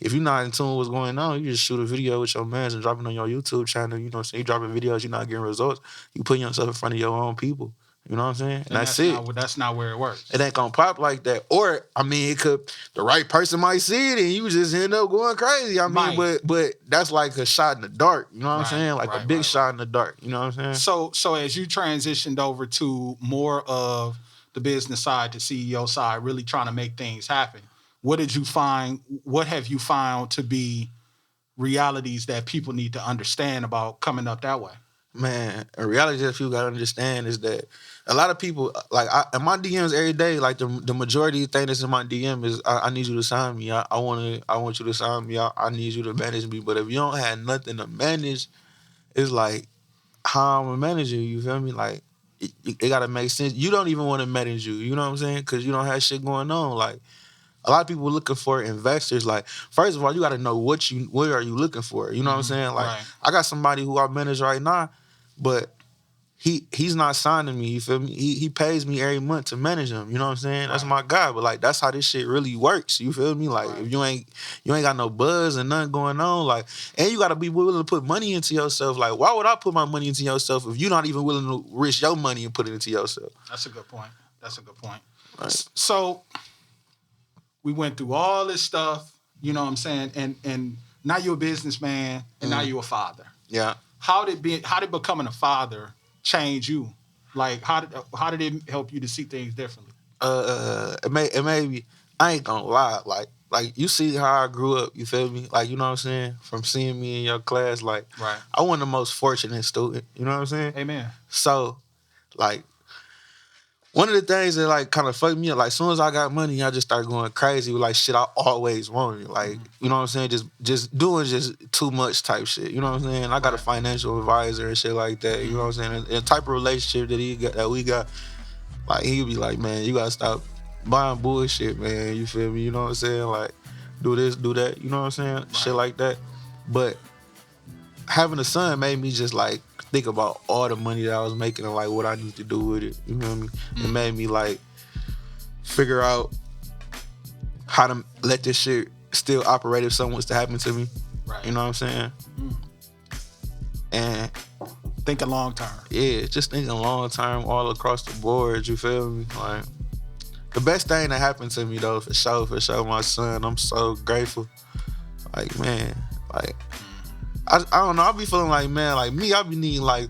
if you're not in tune with what's going on, you just shoot a video with your mans and drop it on your YouTube channel, you know what I'm saying? You dropping videos, you're not getting results. You putting yourself in front of your own people. You know what I'm saying? And that's it. That's not where it works. It ain't gonna pop like that. Or, I mean, the right person might see it and you just end up going crazy. I mean, but that's like a shot in the dark. You know what I'm saying? Like a big shot in the dark. You know what I'm saying? So as you transitioned over to more of the business side, the CEO side, really trying to make things happen, what have you found to be realities that people need to understand about coming up that way? Man, a reality that people gotta understand is that a lot of people, like in my DMs every day, like the majority of thing that's in my DM is I need you to sign me. I want you to sign me. I need you to manage me. But if you don't have nothing to manage, it's like how I'm gonna manage you. You feel me? Like it gotta make sense. You don't even want to manage you. You know what I'm saying? Because you don't have shit going on. Like a lot of people looking for investors. Like first of all, you gotta know what are you looking for. You know what I'm saying? Like I got somebody who I manage right now. But he's not signing me, you feel me? He pays me every month to manage him, you know what I'm saying? That's my guy. But like that's how this shit really works, you feel me? Like if you ain't got no buzz and nothing going on, like, and you gotta be willing to put money into yourself. Like, why would I put my money into yourself if you're not even willing to risk your money and put it into yourself? That's a good point. Right. So we went through all this stuff, you know what I'm saying? And now you're a businessman and now you're a father. Yeah. How did becoming a father change you? Like how did it help you to see things differently? It made me. I ain't gonna lie. Like you see how I grew up. You feel me? Like you know what I'm saying? From seeing me in your class, like I wasn't the most fortunate student. You know what I'm saying? Amen. So, like one of the things that like kind of fucked me up, like as soon as I got money, I just started going crazy with like shit I always wanted. Like, you know what I'm saying? Just doing just too much type shit. You know what I'm saying? I got a financial advisor and shit like that. You know what I'm saying? And the type of relationship that we got, like he'd be like, man, you gotta stop buying bullshit, man. You feel me? You know what I'm saying? Like, do this, do that. You know what I'm saying? Shit like that. But having a son made me just like think about all the money that I was making and like what I need to do with it. You know what I mean? It made me like figure out how to let this shit still operate if something was to happen to me. Right. You know what I'm saying? And thinking long term. Yeah, just thinking long term all across the board. You feel me? Like the best thing that happened to me though, for sure, my son. I'm so grateful. Like man, like. I don't know. I be feeling like, man, like me, I be needing like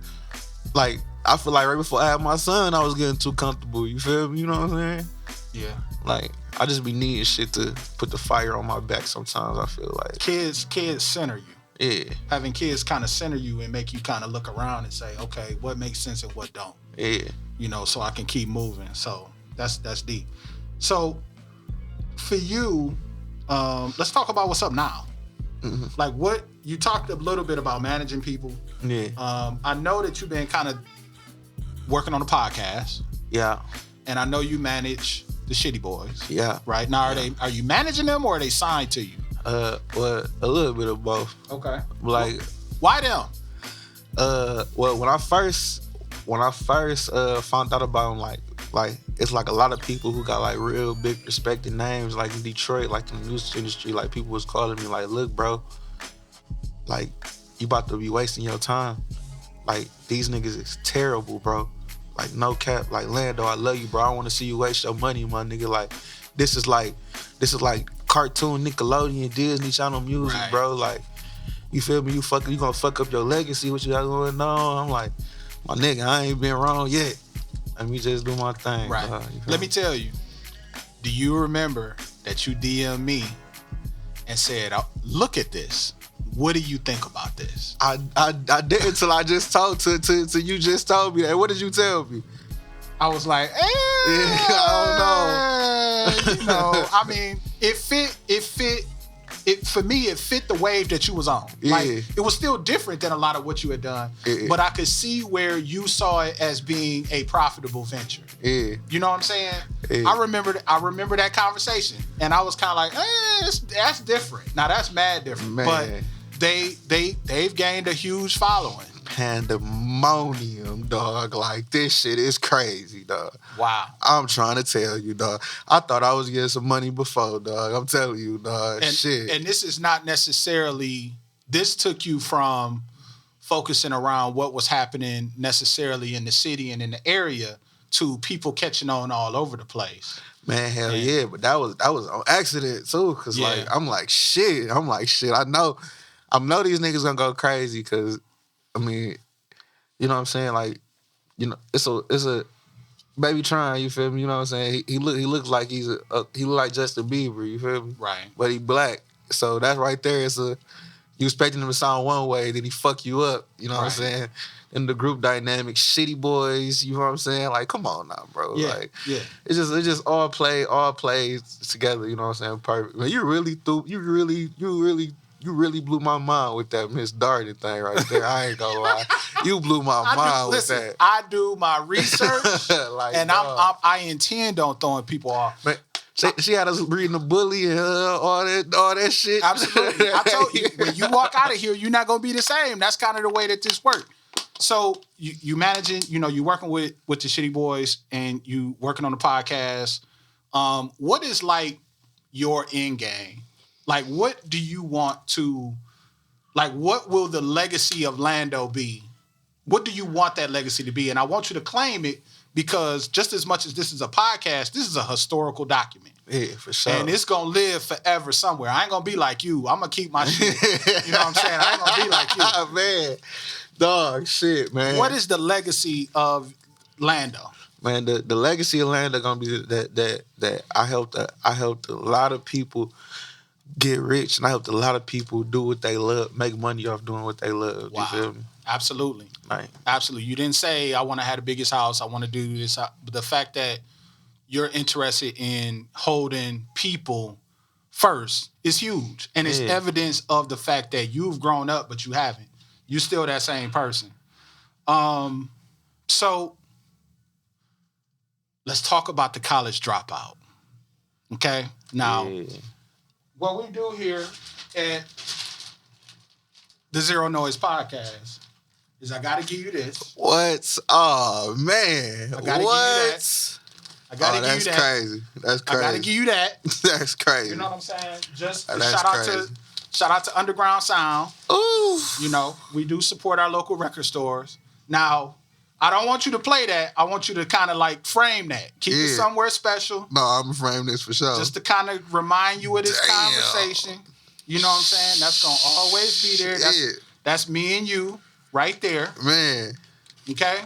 I feel like right before I had my son, I was getting too comfortable. You feel me? You know what I'm saying? Yeah. Like I just be needing shit to put the fire on my back. Sometimes I feel like kids center you. Yeah. Having kids kind of center you and make you kind of look around and say, okay, what makes sense and what don't. Yeah. You know, so I can keep moving. So that's deep. So for you, let's talk about what's up now. Mm-hmm. Like what you talked a little bit about managing people. Yeah. I know that you've been kind of working on a podcast. Yeah. And I know you manage the Shitty Boys. Yeah. Right now, are you managing them or are they signed to you? Well, a little bit of both. Okay. Like, why them? Well, when I first found out about them, like it's like a lot of people who got like real big respected names, like in Detroit, like in the music industry, like people was calling me like, look, bro, like you about to be wasting your time. Like these niggas is terrible, bro. Like no cap, like Lando, I love you, bro. I don't want to see you waste your money, my nigga. Like this is like cartoon Nickelodeon, Disney Channel music, right, bro. Like you feel me? You gonna fuck up your legacy, what you got going on? I'm like, my nigga, I ain't been wrong yet. Let me just do my thing. Right. Let me tell you, do you remember that you DM'd me and said, look at this? What do you think about this? I didn't until I just told to you just told me that. What did you tell me? I was like, I don't know. you know, I mean, it fit for me, it fit the wave that you was on. Yeah. Like, it was still different than a lot of what you had done, but I could see where you saw it as being a profitable venture. Yeah. You know what I'm saying? Yeah. I remember that conversation, and I was kind of like, that's different. Now that's mad different, Man. but they've gained a huge following. Pandemonium, dog. Like, this shit is crazy, dog. Wow. I'm trying to tell you, dog. I thought I was getting some money before, dog. I'm telling you, dog. Shit. And this is not necessarily, this took you from focusing around what was happening necessarily in the city and in the area to people catching on all over the place. Man, hell yeah. But that was on accident, too. Because, I'm like, shit. I know these niggas gonna go crazy because, I mean, you know what I'm saying? Like, you know, it's a baby trying, you feel me? You know what I'm saying? He looks like he look like Justin Bieber, you feel me? Right. But he black. So that's right there. You expecting him to sound one way, then he fuck you up, you know what I'm saying? In the group dynamic, shitty boys, you know what I'm saying? Like, come on now, bro. Yeah. Like, yeah. It's just all plays together, you know what I'm saying? Perfect. Man, you really blew my mind with that Miss Darden thing right there. I ain't gonna lie. You blew my mind with that. I do my research, like, and I intend on throwing people off. Man, she had us reading the Bully and all that shit. Absolutely. I told you, when you walk out of here, you're not gonna be the same. That's kind of the way that this works. So you managing, you know, you working with the Shitty Boys and you working on the podcast. What is like your end game? Like, what do you want to, like, what will the legacy of Lando be? What do you want that legacy to be? And I want you to claim it because just as much as this is a podcast, this is a historical document. Yeah, for sure. And it's going to live forever somewhere. I ain't going to be like you. I'm going to keep my shit. You know what I'm saying? I ain't going to be like you. Man, dog, shit, man. What is the legacy of Lando? Man, the legacy of Lando gonna be that I helped a lot of people get rich, and I helped a lot of people do what they love, make money off doing what they love. Wow. You feel me? Absolutely. Right. Absolutely. You didn't say, I want to have the biggest house, I want to do this. But the fact that you're interested in holding people first is huge. And it's evidence of the fact that you've grown up, but you haven't. You're still that same person. So let's talk about the college dropout. Okay? Now, what we do here at the Zero Noize podcast is I got to give you this. What? Oh, man. I got to give you that. I got to give you that. That's crazy. That's crazy. I got to give you that. That's crazy. You know what I'm saying? Just that's shout out to Underground Sound. Ooh. You know, we do support our local record stores. Now, I don't want you to play that. I want you to kind of like frame that. Keep it somewhere special. No, I'm going to frame this for sure. Just to kind of remind you of this conversation. You know what I'm saying? That's going to always be there. That's me and you right there. Man. Okay?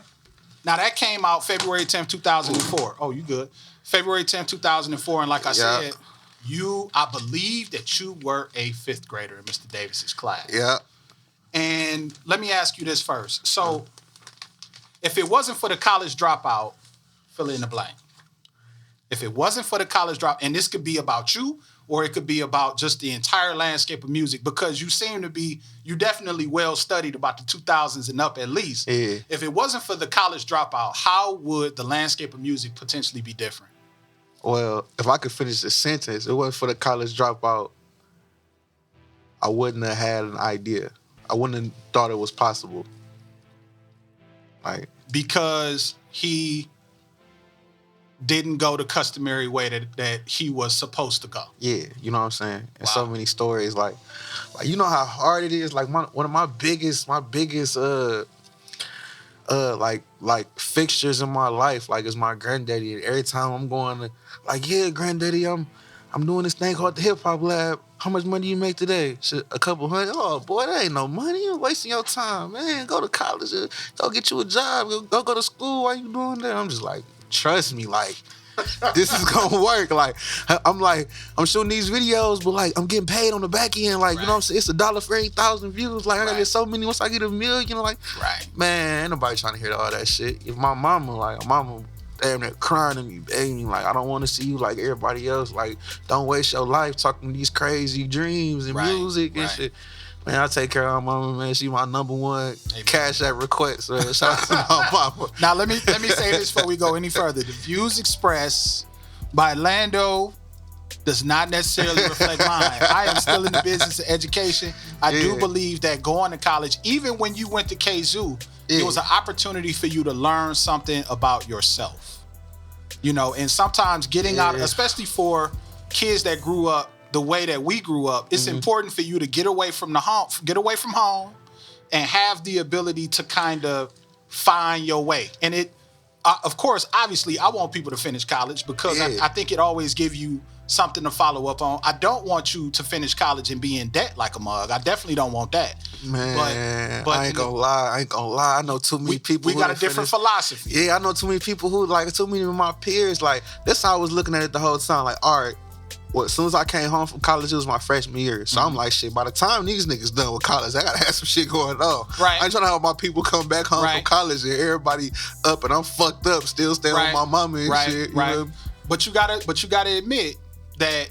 Now, that came out February 10th, 2004. Oh, you good. February 10th, 2004. And like I said, I believe that you were a fifth grader in Mr. Davis's class. Yeah. And let me ask you this first. So, if it wasn't for the college dropout, fill in the blank. If it wasn't for the college drop, and this could be about you, or it could be about just the entire landscape of music, because you seem to be, you definitely well studied about the 2000s and up at least. Yeah. If it wasn't for the college dropout, how would the landscape of music potentially be different? Well, if I could finish the sentence, it wasn't for the college dropout, I wouldn't have had an idea. I wouldn't have thought it was possible. Like, because he didn't go the customary way that he was supposed to go. Yeah, you know what I'm saying? And so many stories, like you know how hard it is. Like one of my biggest like fixtures in my life, like, is my granddaddy. And every time I'm going to, like, yeah, granddaddy, I'm doing this thing called the Hip Hop Lab. How much money you make today? Shit, a couple hundred. Oh boy, that ain't no money. You're wasting your time, man. Go to college, go get you a job, go to school. Why you doing that? I'm just like, trust me, like, this is gonna work. Like, I'm shooting these videos, but like, I'm getting paid on the back end. Like, you know what I'm saying? It's $1 for 8,000 views. Like, I gotta get so many once I get 1 million. Like, man, ain't nobody trying to hear all that shit. If my mama damn near crying at me, begging me, like, I don't want to see you like everybody else. Like, don't waste your life talking these crazy dreams and music and shit. Man, I take care of my mama, man. She my number one cash app request. So shout out to my mama. Now let me say this before we go any further. The views expressed by Lando does not necessarily reflect mine. I am still in the business of education. I do believe that going to college, even when you went to KZoo, it was an opportunity for you to learn something about yourself. You know, and sometimes getting out, especially for kids that grew up the way that we grew up, it's important for you to get away from home, and have the ability to kind of find your way. And it, of course, obviously, I want people to finish college because I think it always gives you something to follow up on. I don't want you to finish college and be in debt like a mug. I definitely don't want that. Man, but I ain't gonna lie. I know too many people. We got a different philosophy. Yeah, I know too many people who, like, too many of my peers. Like, that's how I was looking at it the whole time. Like, all right, well, as soon as I came home from college, it was my freshman year. So I'm like, shit, by the time these niggas done with college, I gotta have some shit going on. Right. I ain't trying to have my people come back home from college and everybody up and I'm fucked up, still staying with my mama and shit. You know? But you gotta admit that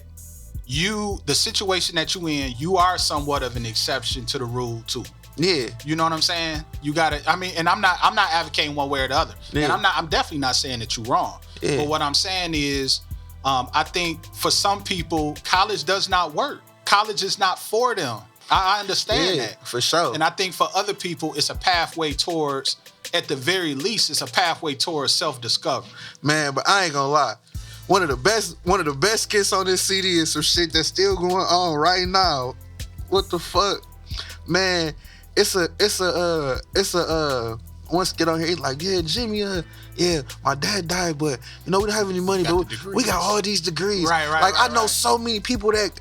the situation that you in, you are somewhat of an exception to the rule too. Yeah. You know what I'm saying? You gotta, I mean, and I'm not advocating one way or the other. Yeah. And I'm definitely not saying that you're wrong. Yeah. But what I'm saying is, I think for some people, college does not work. College is not for them. I understand that. For sure. And I think for other people, it's a pathway towards, at the very least, it's a pathway towards self-discovery. Man, but I ain't gonna lie. One of the best skits on this CD is some shit that's still going on right now. What the fuck? Man, it's a one skit on here, he's like, yeah, Jimmy, my dad died, but we don't have any money, but we got all these degrees. Right. Like, I know so many people that,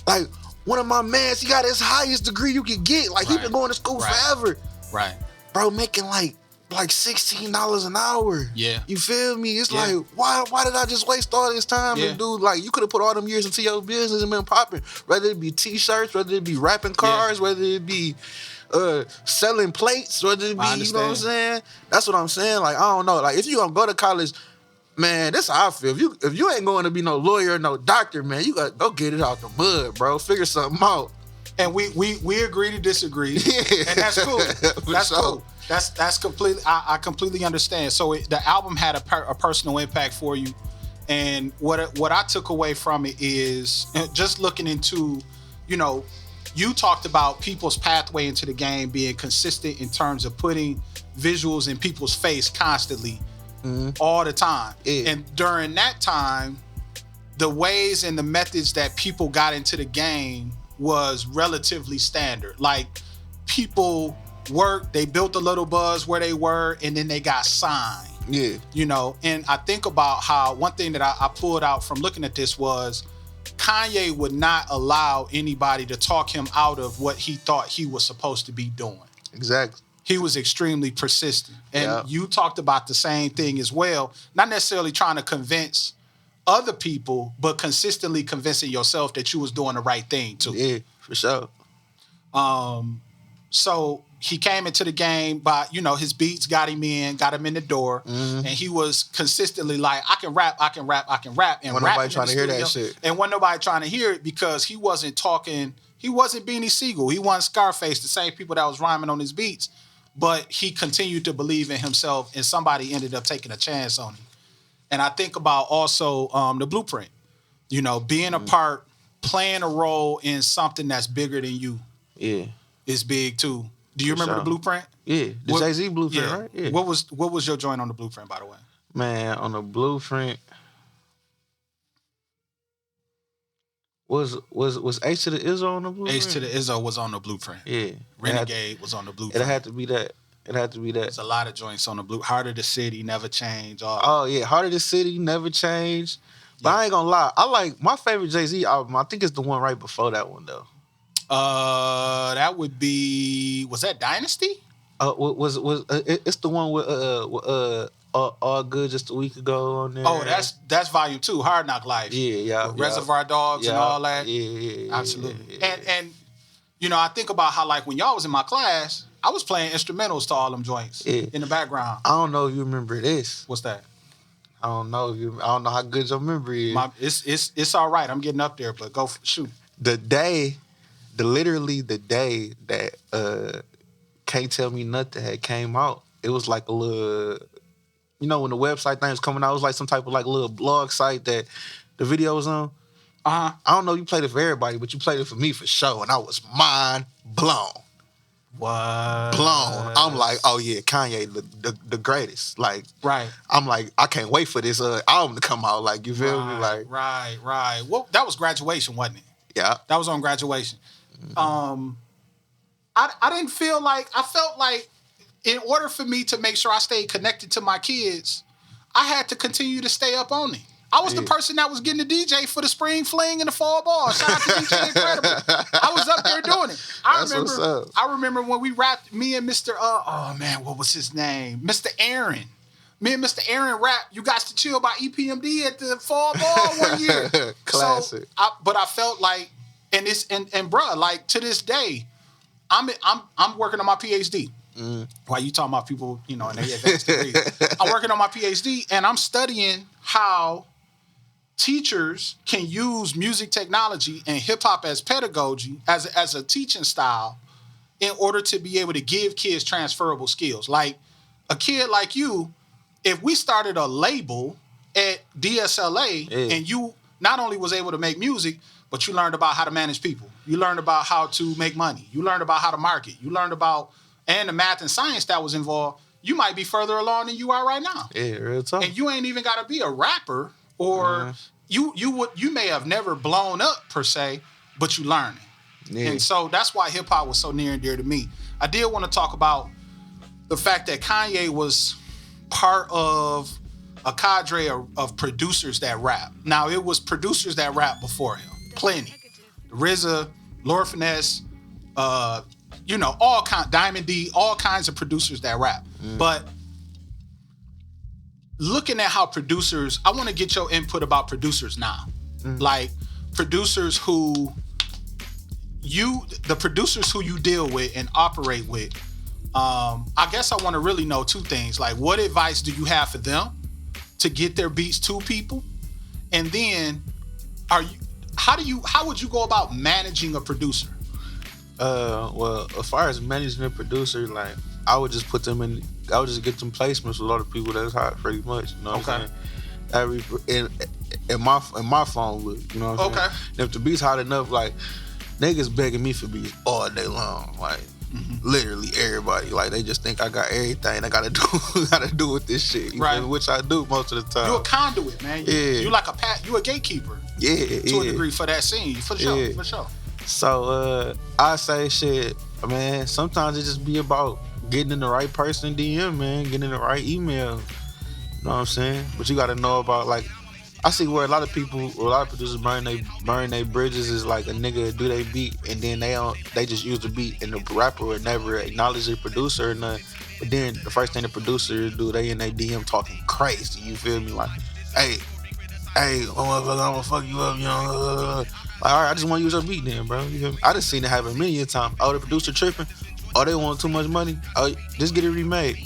like, one of my mans, he got his highest degree you can get. Like, he been going to school forever. Right. Bro, making like $16 an hour. Yeah. You feel me? It's like, why did I just waste all this time and do, like, you could have put all them years into your business and been popping. Whether it be t-shirts, whether it be rapping cars, whether it be selling plates, whether it be, you know what I'm saying? That's what I'm saying. Like, I don't know. Like, if you gonna go to college, man, that's how I feel. If you ain't going to be no lawyer or no doctor, man, you gotta go get it out the mud, bro. Figure something out. And we agree to disagree. And that's cool. That's cool. That's completely, I completely understand. So the album had a personal impact for you. And what I took away from it is just looking into, you talked about people's pathway into the game being consistent in terms of putting visuals in people's face constantly, all the time. Yeah. And during that time, the ways and the methods that people got into the game was relatively standard. Like, people worked, they built a little buzz where they were, and then they got signed. Yeah. And I think about how one thing that I pulled out from looking at this was Kanye would not allow anybody to talk him out of what he thought he was supposed to be doing. Exactly. He was extremely persistent. And you talked about the same thing as well, not necessarily trying to convince other people, but consistently convincing yourself that you was doing the right thing too. Yeah, for sure. So he came into the game by, his beats got him in the door, and he was consistently like, I can rap. And wasn't nobody trying to hear that shit. And wasn't nobody trying to hear it because he wasn't talking, he wasn't Beanie Siegel, he wasn't Scarface, the same people that was rhyming on his beats, but he continued to believe in himself, and somebody ended up taking a chance on him. And I think about also the Blueprint, being a part, playing a role in something that's bigger than you. Yeah. Is big too. Do you remember the Blueprint? Yeah, the Jay-Z Blueprint, right? Yeah. What was your joint on the Blueprint, by the way? Man, on the Blueprint was H to the Izzo on the Blueprint? H to the Izzo was on the Blueprint. Yeah. Renegade was on the Blueprint. It had to be that. There's a lot of joints on the Blue. Heart of the City, Never Change. Oh yeah, Heart of the City, Never Change. But I ain't gonna lie, I like my favorite Jay-Z album. I think it's the one right before that one though. That would be, was that Dynasty? It's the one with all good just a week ago on there. Oh, that's volume 2, Hard Knock Life. Yeah. With Reservoir Dogs and all that. Yeah. Absolutely. And you know, I think about how like when y'all was in my class, I was playing instrumentals to all them joints in the background. I don't know if you remember this. What's that? I don't know how good your memory is. It's all right. I'm getting up there, but shoot. Literally the day that Can't Tell Me Nothing had came out, it was like a little, you know, when the website thing was coming out, it was like some type of like little blog site that the video was on. I don't know, you played it for everybody, but you played it for me for sure, and I was mind blown. What? Blown. I'm like, oh yeah, Kanye, the greatest. Like, right. I'm like, I can't wait for this album to come out. Like, you feel me? Like, right. Well, that was graduation, wasn't it? Yeah. That was on graduation. I didn't feel like, I felt like in order for me to make sure I stayed connected to my kids, I had to continue to stay up on it. I was the person that was getting the DJ for the spring fling and the fall ball. Shout out to DJ Incredible. I was up there doing it. I remember when we rapped, me and Mr. What was his name? Mr. Aaron. Me and Mr. Aaron rapped You Got to Chill by EPMD at the fall ball one year. Classic. So, but I felt like, and bruh, like to this day, I'm working on my PhD. While you talking about people, you know, and they advanced degrees. I'm working on my PhD and I'm studying how teachers can use music technology and hip hop as pedagogy, as a teaching style, in order to be able to give kids transferable skills. Like a kid like you, if we started a label at DSLA and you not only was able to make music, but you learned about how to manage people. You learned about how to make money. You learned about how to market. You learned about, and the math and science that was involved, you might be further along than you are right now. Yeah, real talk. And you ain't even got to be a rapper, or you may have never blown up per se, but you learning. Yeah. And so that's why hip hop was so near and dear to me. I did want to talk about the fact that Kanye was part of a cadre of producers that rap. Now, it was producers that rap before him. Plenty. RZA, Lord Finesse, Diamond D, all kinds of producers that rap. But looking at how producers, I want to get your input about producers now. Like producers the producers who you deal with and operate with. I guess I want to really know two things. Like, what advice do you have for them to get their beats to people? And then how would you go about managing a producer? Well, as far as managing a producer, like I would just get them placements with a lot of people that's hot pretty much. You know what I'm saying? In my phone book, you know what I'm saying? And if the beat's hot enough, like niggas begging me for beats all day long, like literally everybody. Like they just think I got everything I gotta do with this shit. Right. Which I do most of the time. You a conduit, man. You like you a gatekeeper. Yeah. To a degree for that scene. For sure. So I say shit, man, sometimes it just be about getting in the right person DM, man, getting in the right email. You know what I'm saying? But you gotta know about, like, I see where a lot of producers burn their bridges is like a nigga do they beat and then they just use the beat and the rapper would never acknowledge the producer or nothing. But then the first thing the producer do, they in their DM talking crazy, you feel me? Like, hey, I'm gonna fuck you up, you know. Like, all right, I just want to use your beat then, bro. You feel me? I just seen it happen a million times. Oh, the producer tripping. Oh, they want too much money. Oh, just get it remade.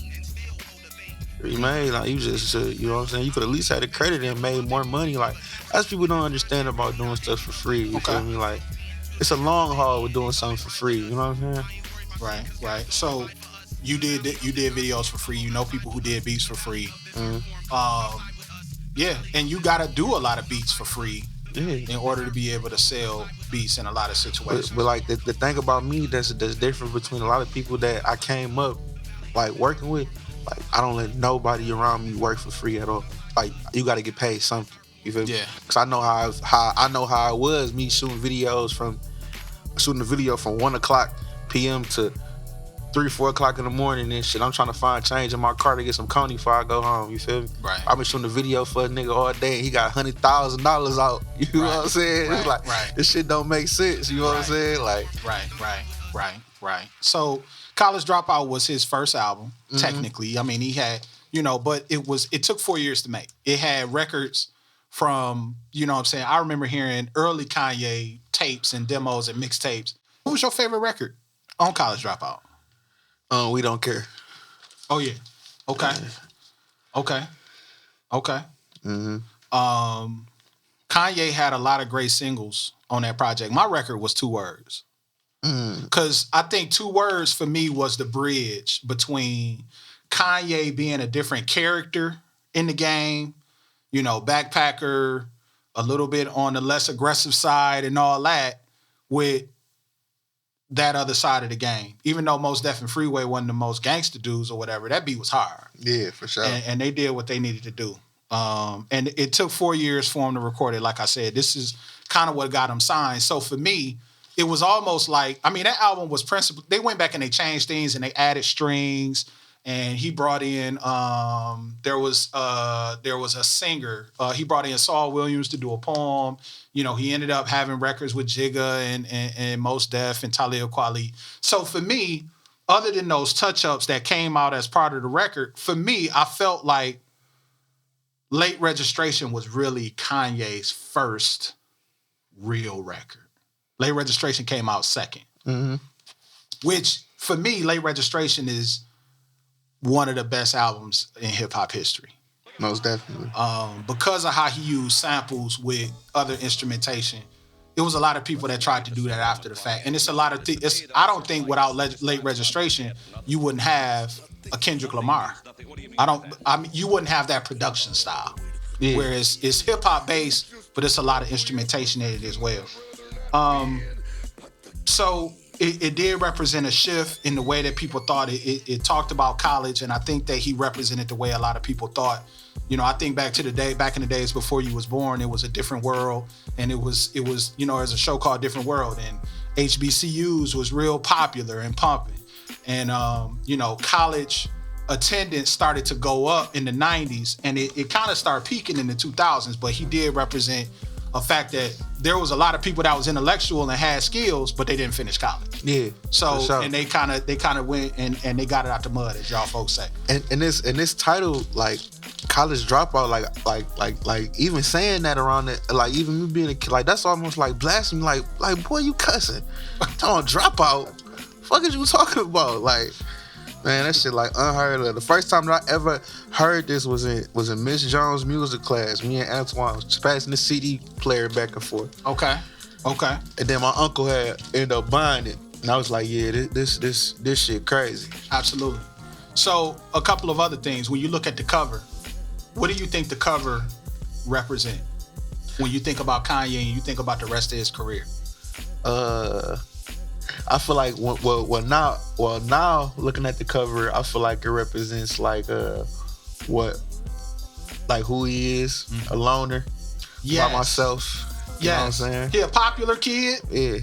Like, you just should, you know what I'm saying? You could at least had the credit and made more money. Like, that's people don't understand about doing stuff for free. You feel me? Like, it's a long haul with doing something for free. You know what I'm saying? Right. So, you did videos for free. You know people who did beats for free. Yeah, and you gotta do a lot of beats for free in order to be able to sell beats in a lot of situations. But like the thing about me that's different between a lot of people that I came up like working with, like I don't let nobody around me work for free at all. Like you got to get paid something. You feel me? Yeah. Because I know how I was me shooting the video from 1:00 p.m. to 3-4 o'clock in the morning and shit. I'm trying to find change in my car to get some coney before I go home. You feel me? Right. I've been shooting the video for a nigga all day and he got $100,000 out. You know what I'm saying? It's like this shit don't make sense. You know what I'm saying? Like Right. So College Dropout was his first album, technically. I mean, he had but it took 4 years to make. It had records from, you know what I'm saying? I remember hearing early Kanye tapes and demos and mixtapes. What was your favorite record on College Dropout? We Don't Care. Oh, yeah. Okay. Okay. Okay. Kanye had a lot of great singles on that project. My record was 2 Words. Because I think 2 Words for me was the bridge between Kanye being a different character in the game, backpacker, a little bit on the less aggressive side and all that, with that other side of the game. Even though Mos Def and Freeway wasn't the most gangster dudes or whatever, that beat was hard. Yeah, for sure. And they did what they needed to do. And it took 4 years for him to record it. Like I said, this is kind of what got him signed. So for me, it was almost like, that album was principally, they went back and they changed things and they added strings, and he brought in, there was a singer. He brought in Saul Williams to do a poem. He ended up having records with Jigga and Mos Def and Talib Kweli. So for me, other than those touch-ups that came out as part of the record, for me, I felt like Late Registration was really Kanye's first real record. Late Registration came out second. Which, for me, Late Registration is one of the best albums in hip-hop history. Most definitely. Because of how he used samples with other instrumentation, it was a lot of people that tried to do that after the fact. And it's a lot of I don't think without Late Registration, you wouldn't have a Kendrick Lamar. You wouldn't have that production style. Yeah. Whereas it's hip-hop based, but it's a lot of instrumentation in it as well. So it did represent a shift in the way that people thought. It talked about college, and I think that he represented the way a lot of people thought. I think back in the days before you was born, it was a different world, and it was there's a show called Different World, and HBCUs was real popular and pumping, and college attendance started to go up in the 90s, and it kind of started peaking in the 2000s, but he did represent a fact that there was a lot of people that was intellectual and had skills, but they didn't finish college. Yeah. So sure. And they kind of went and they got it out the mud, as y'all folks say. And this title, like College Dropout, like even saying that around it, like even me being a kid, like that's almost like blasphemy. Like boy, you cussing? Talking dropout? Fuck is you talking about? Like, man, that shit like unheard of. The first time that I ever heard this was in Miss Jones' music class. Me and Antoine was passing the CD player back and forth. Okay. And then my uncle had ended up buying it, and I was like, yeah, this shit crazy. Absolutely. So a couple of other things. When you look at the cover, what do you think the cover represent? When you think about Kanye and you think about the rest of his career? I feel like now looking at the cover, I feel like it represents like who he is, a loner, by myself. You know what I'm saying? He a popular kid, yeah,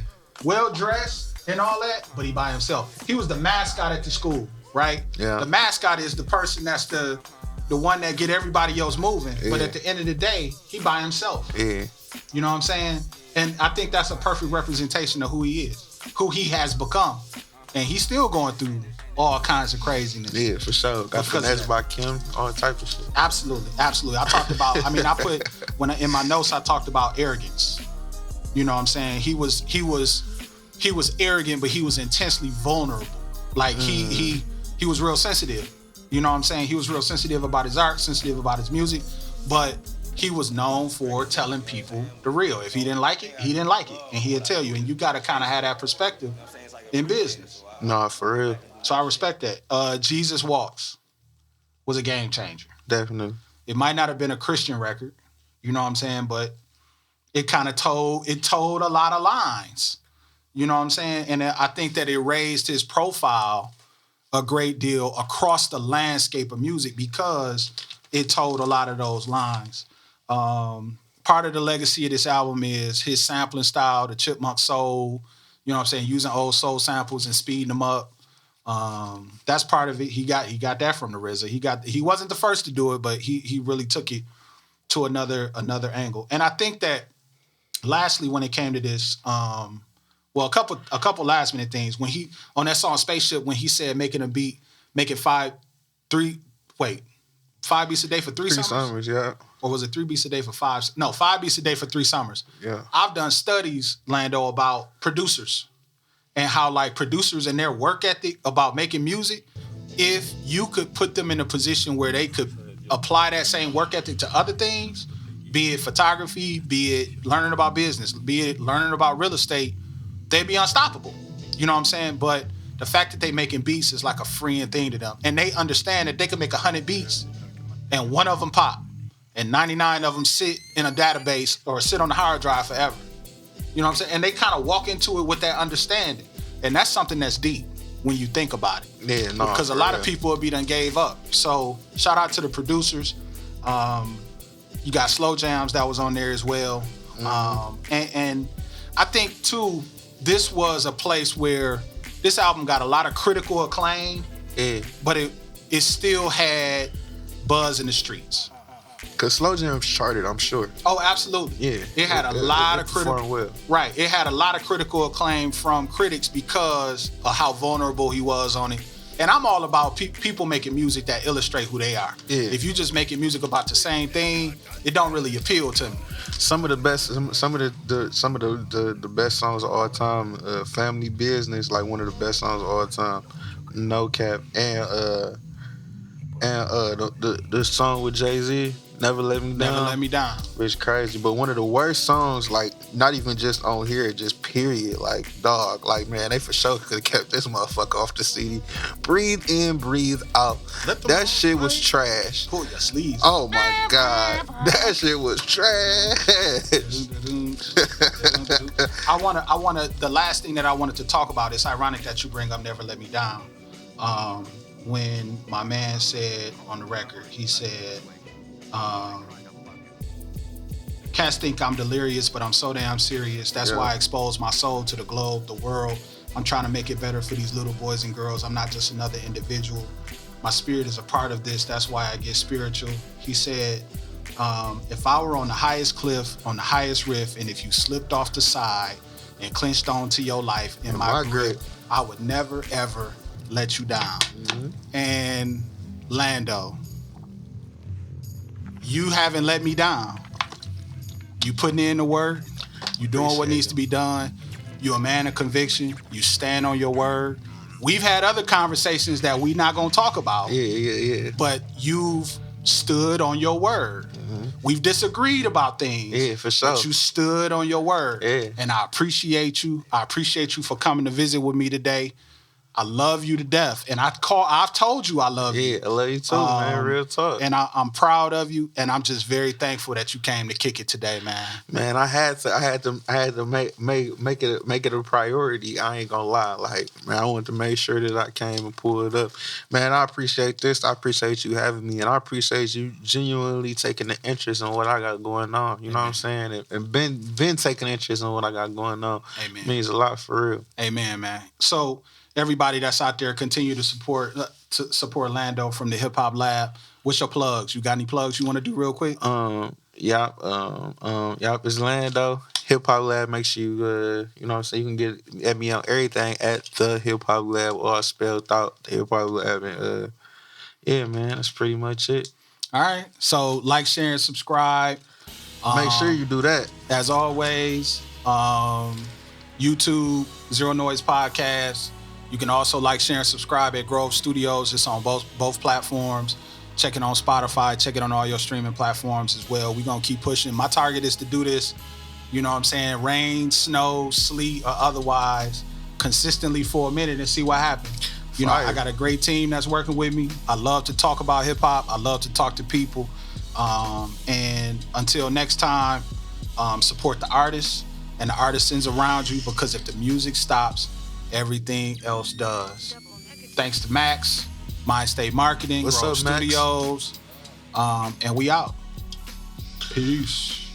well dressed and all that, but he by himself. He was the mascot at the school, right? Yeah. The mascot is the person that's the one that get everybody else moving, but at the end of the day, he by himself. Yeah. You know what I'm saying? And I think that's a perfect representation of who he is, who he has become. And he's still going through all kinds of craziness. Yeah, for sure. Got finessed by Kim, all types of shit. Absolutely. I talked about, I put, in my notes, I talked about arrogance. You know what I'm saying? He was arrogant, but he was intensely vulnerable. Like he was real sensitive. You know what I'm saying? He was real sensitive about his art, sensitive about his music, but he was known for telling people the real. If he didn't like it, he didn't like it. And he'll tell you. And you got to kind of have that perspective in business. Nah, for real. So I respect that. Jesus Walks was a game changer. Definitely. It might not have been a Christian record, you know what I'm saying? But it kind of told a lot of lines. You know what I'm saying? And I think that it raised his profile a great deal across the landscape of music because it told a lot of those lines. Part of the legacy of this album is his sampling style, the Chipmunk soul, you know what I'm saying, using old soul samples and speeding them up. That's part of it. He got that from the RZA. He wasn't the first to do it, but he really took it to another angle. And I think that lastly, when it came to this, a couple last minute things. When he on that song Spaceship, when he said making a beat, make it 5, 3, wait. 5 beats a day for 3 summers? 3 summers, yeah. Or was it 3 beats a day for 5? No, 5 beats a day for 3 summers. Yeah. I've done studies, Lando, about producers and how like producers and their work ethic about making music, if you could put them in a position where they could apply that same work ethic to other things, be it photography, be it learning about business, be it learning about real estate, they'd be unstoppable. You know what I'm saying? But the fact that they making beats is like a freeing thing to them. And they understand that they can make 100 beats and one of them pop and 99 of them sit in a database or sit on the hard drive forever. You know what I'm saying? And they kind of walk into it with that understanding. And that's something that's deep when you think about it. Yeah, no. Because a lot of people would be done gave up. So shout out to the producers. You got Slow Jams that was on there as well. And I think too, this was a place where this album got a lot of critical acclaim, but it still had buzz in the streets. Cause Slow Jams charted, I'm sure. Oh, absolutely. Yeah. It had a lot of critical. Well. Right. It had a lot of critical acclaim from critics because of how vulnerable he was on it. And I'm all about people making music that illustrate who they are. Yeah. If you just making music about the same thing, it don't really appeal to me. Some of the best songs of all time, Family Business, like one of the best songs of all time, No Cap, and the song with Jay-Z, Never Let Me Down. Never Let Me Down. Which crazy, but one of the worst songs, like not even just on here, just period, like dog, like man, they for sure could have kept this motherfucker off the CD. Breathe in, breathe out. That shit was trash. Pull your sleeves. Oh my god, that shit was trash. The last thing that I wanted to talk about, it's ironic that you bring up Never Let Me Down. When my man said on the record, he said, can't think I'm delirious, but I'm so damn serious. That's why I expose my soul to the globe, the world. I'm trying to make it better for these little boys and girls. I'm not just another individual. My spirit is a part of this. That's why I get spiritual. He said, if I were on the highest cliff, on the highest rift, and if you slipped off the side and clinched onto your life in my grip, I would never, ever let you down. And Lando, you haven't let me down. You putting in the work. You doing what needs to be done. You're a man of conviction. You stand on your word. We've had other conversations that we're not going to talk about. Yeah. But you've stood on your word. We've disagreed about things. Yeah, for sure. But you stood on your word. Yeah. And I appreciate you. I appreciate you for coming to visit with me today. I love you to death. And I've told you I love you. Yeah, I love you too, man. Real talk. And I'm proud of you. And I'm just very thankful that you came to kick it today, man. Man, I had to make it a priority. I ain't gonna lie. Like, man, I wanted to make sure that I came and pulled up. Man, I appreciate this. I appreciate you having me, and I appreciate you genuinely taking the interest in what I got going on. You know what I'm saying? And been taking interest in what I got going on. Amen. Means a lot for real. Amen, man. So everybody that's out there, continue to support Lando from the Hip Hop Lab. What's your plugs? You got any plugs you want to do real quick? It's Lando Hip Hop Lab. Make sure you you know what I'm saying, you can get at me on everything at the Hip Hop Lab, or spelled out the Hip Hop Lab. And yeah, man, that's pretty much it. All right. So like, share, and subscribe. Make sure you do that. As always, YouTube, Zero Noize Podcast. You can also like, share, and subscribe at Grove Studios. It's on both platforms. Check it on Spotify. Check it on all your streaming platforms as well. We're going to keep pushing. My target is to do this, you know what I'm saying, rain, snow, sleet, or otherwise, consistently for a minute and see what happens. You know, I got a great team that's working with me. I love to talk about hip-hop. I love to talk to people. And until next time, support the artists and the artisans around you, because if the music stops, everything else does. Thanks to Max, Mind State Marketing, What's Grove up, Max? Studios, and we out. Peace.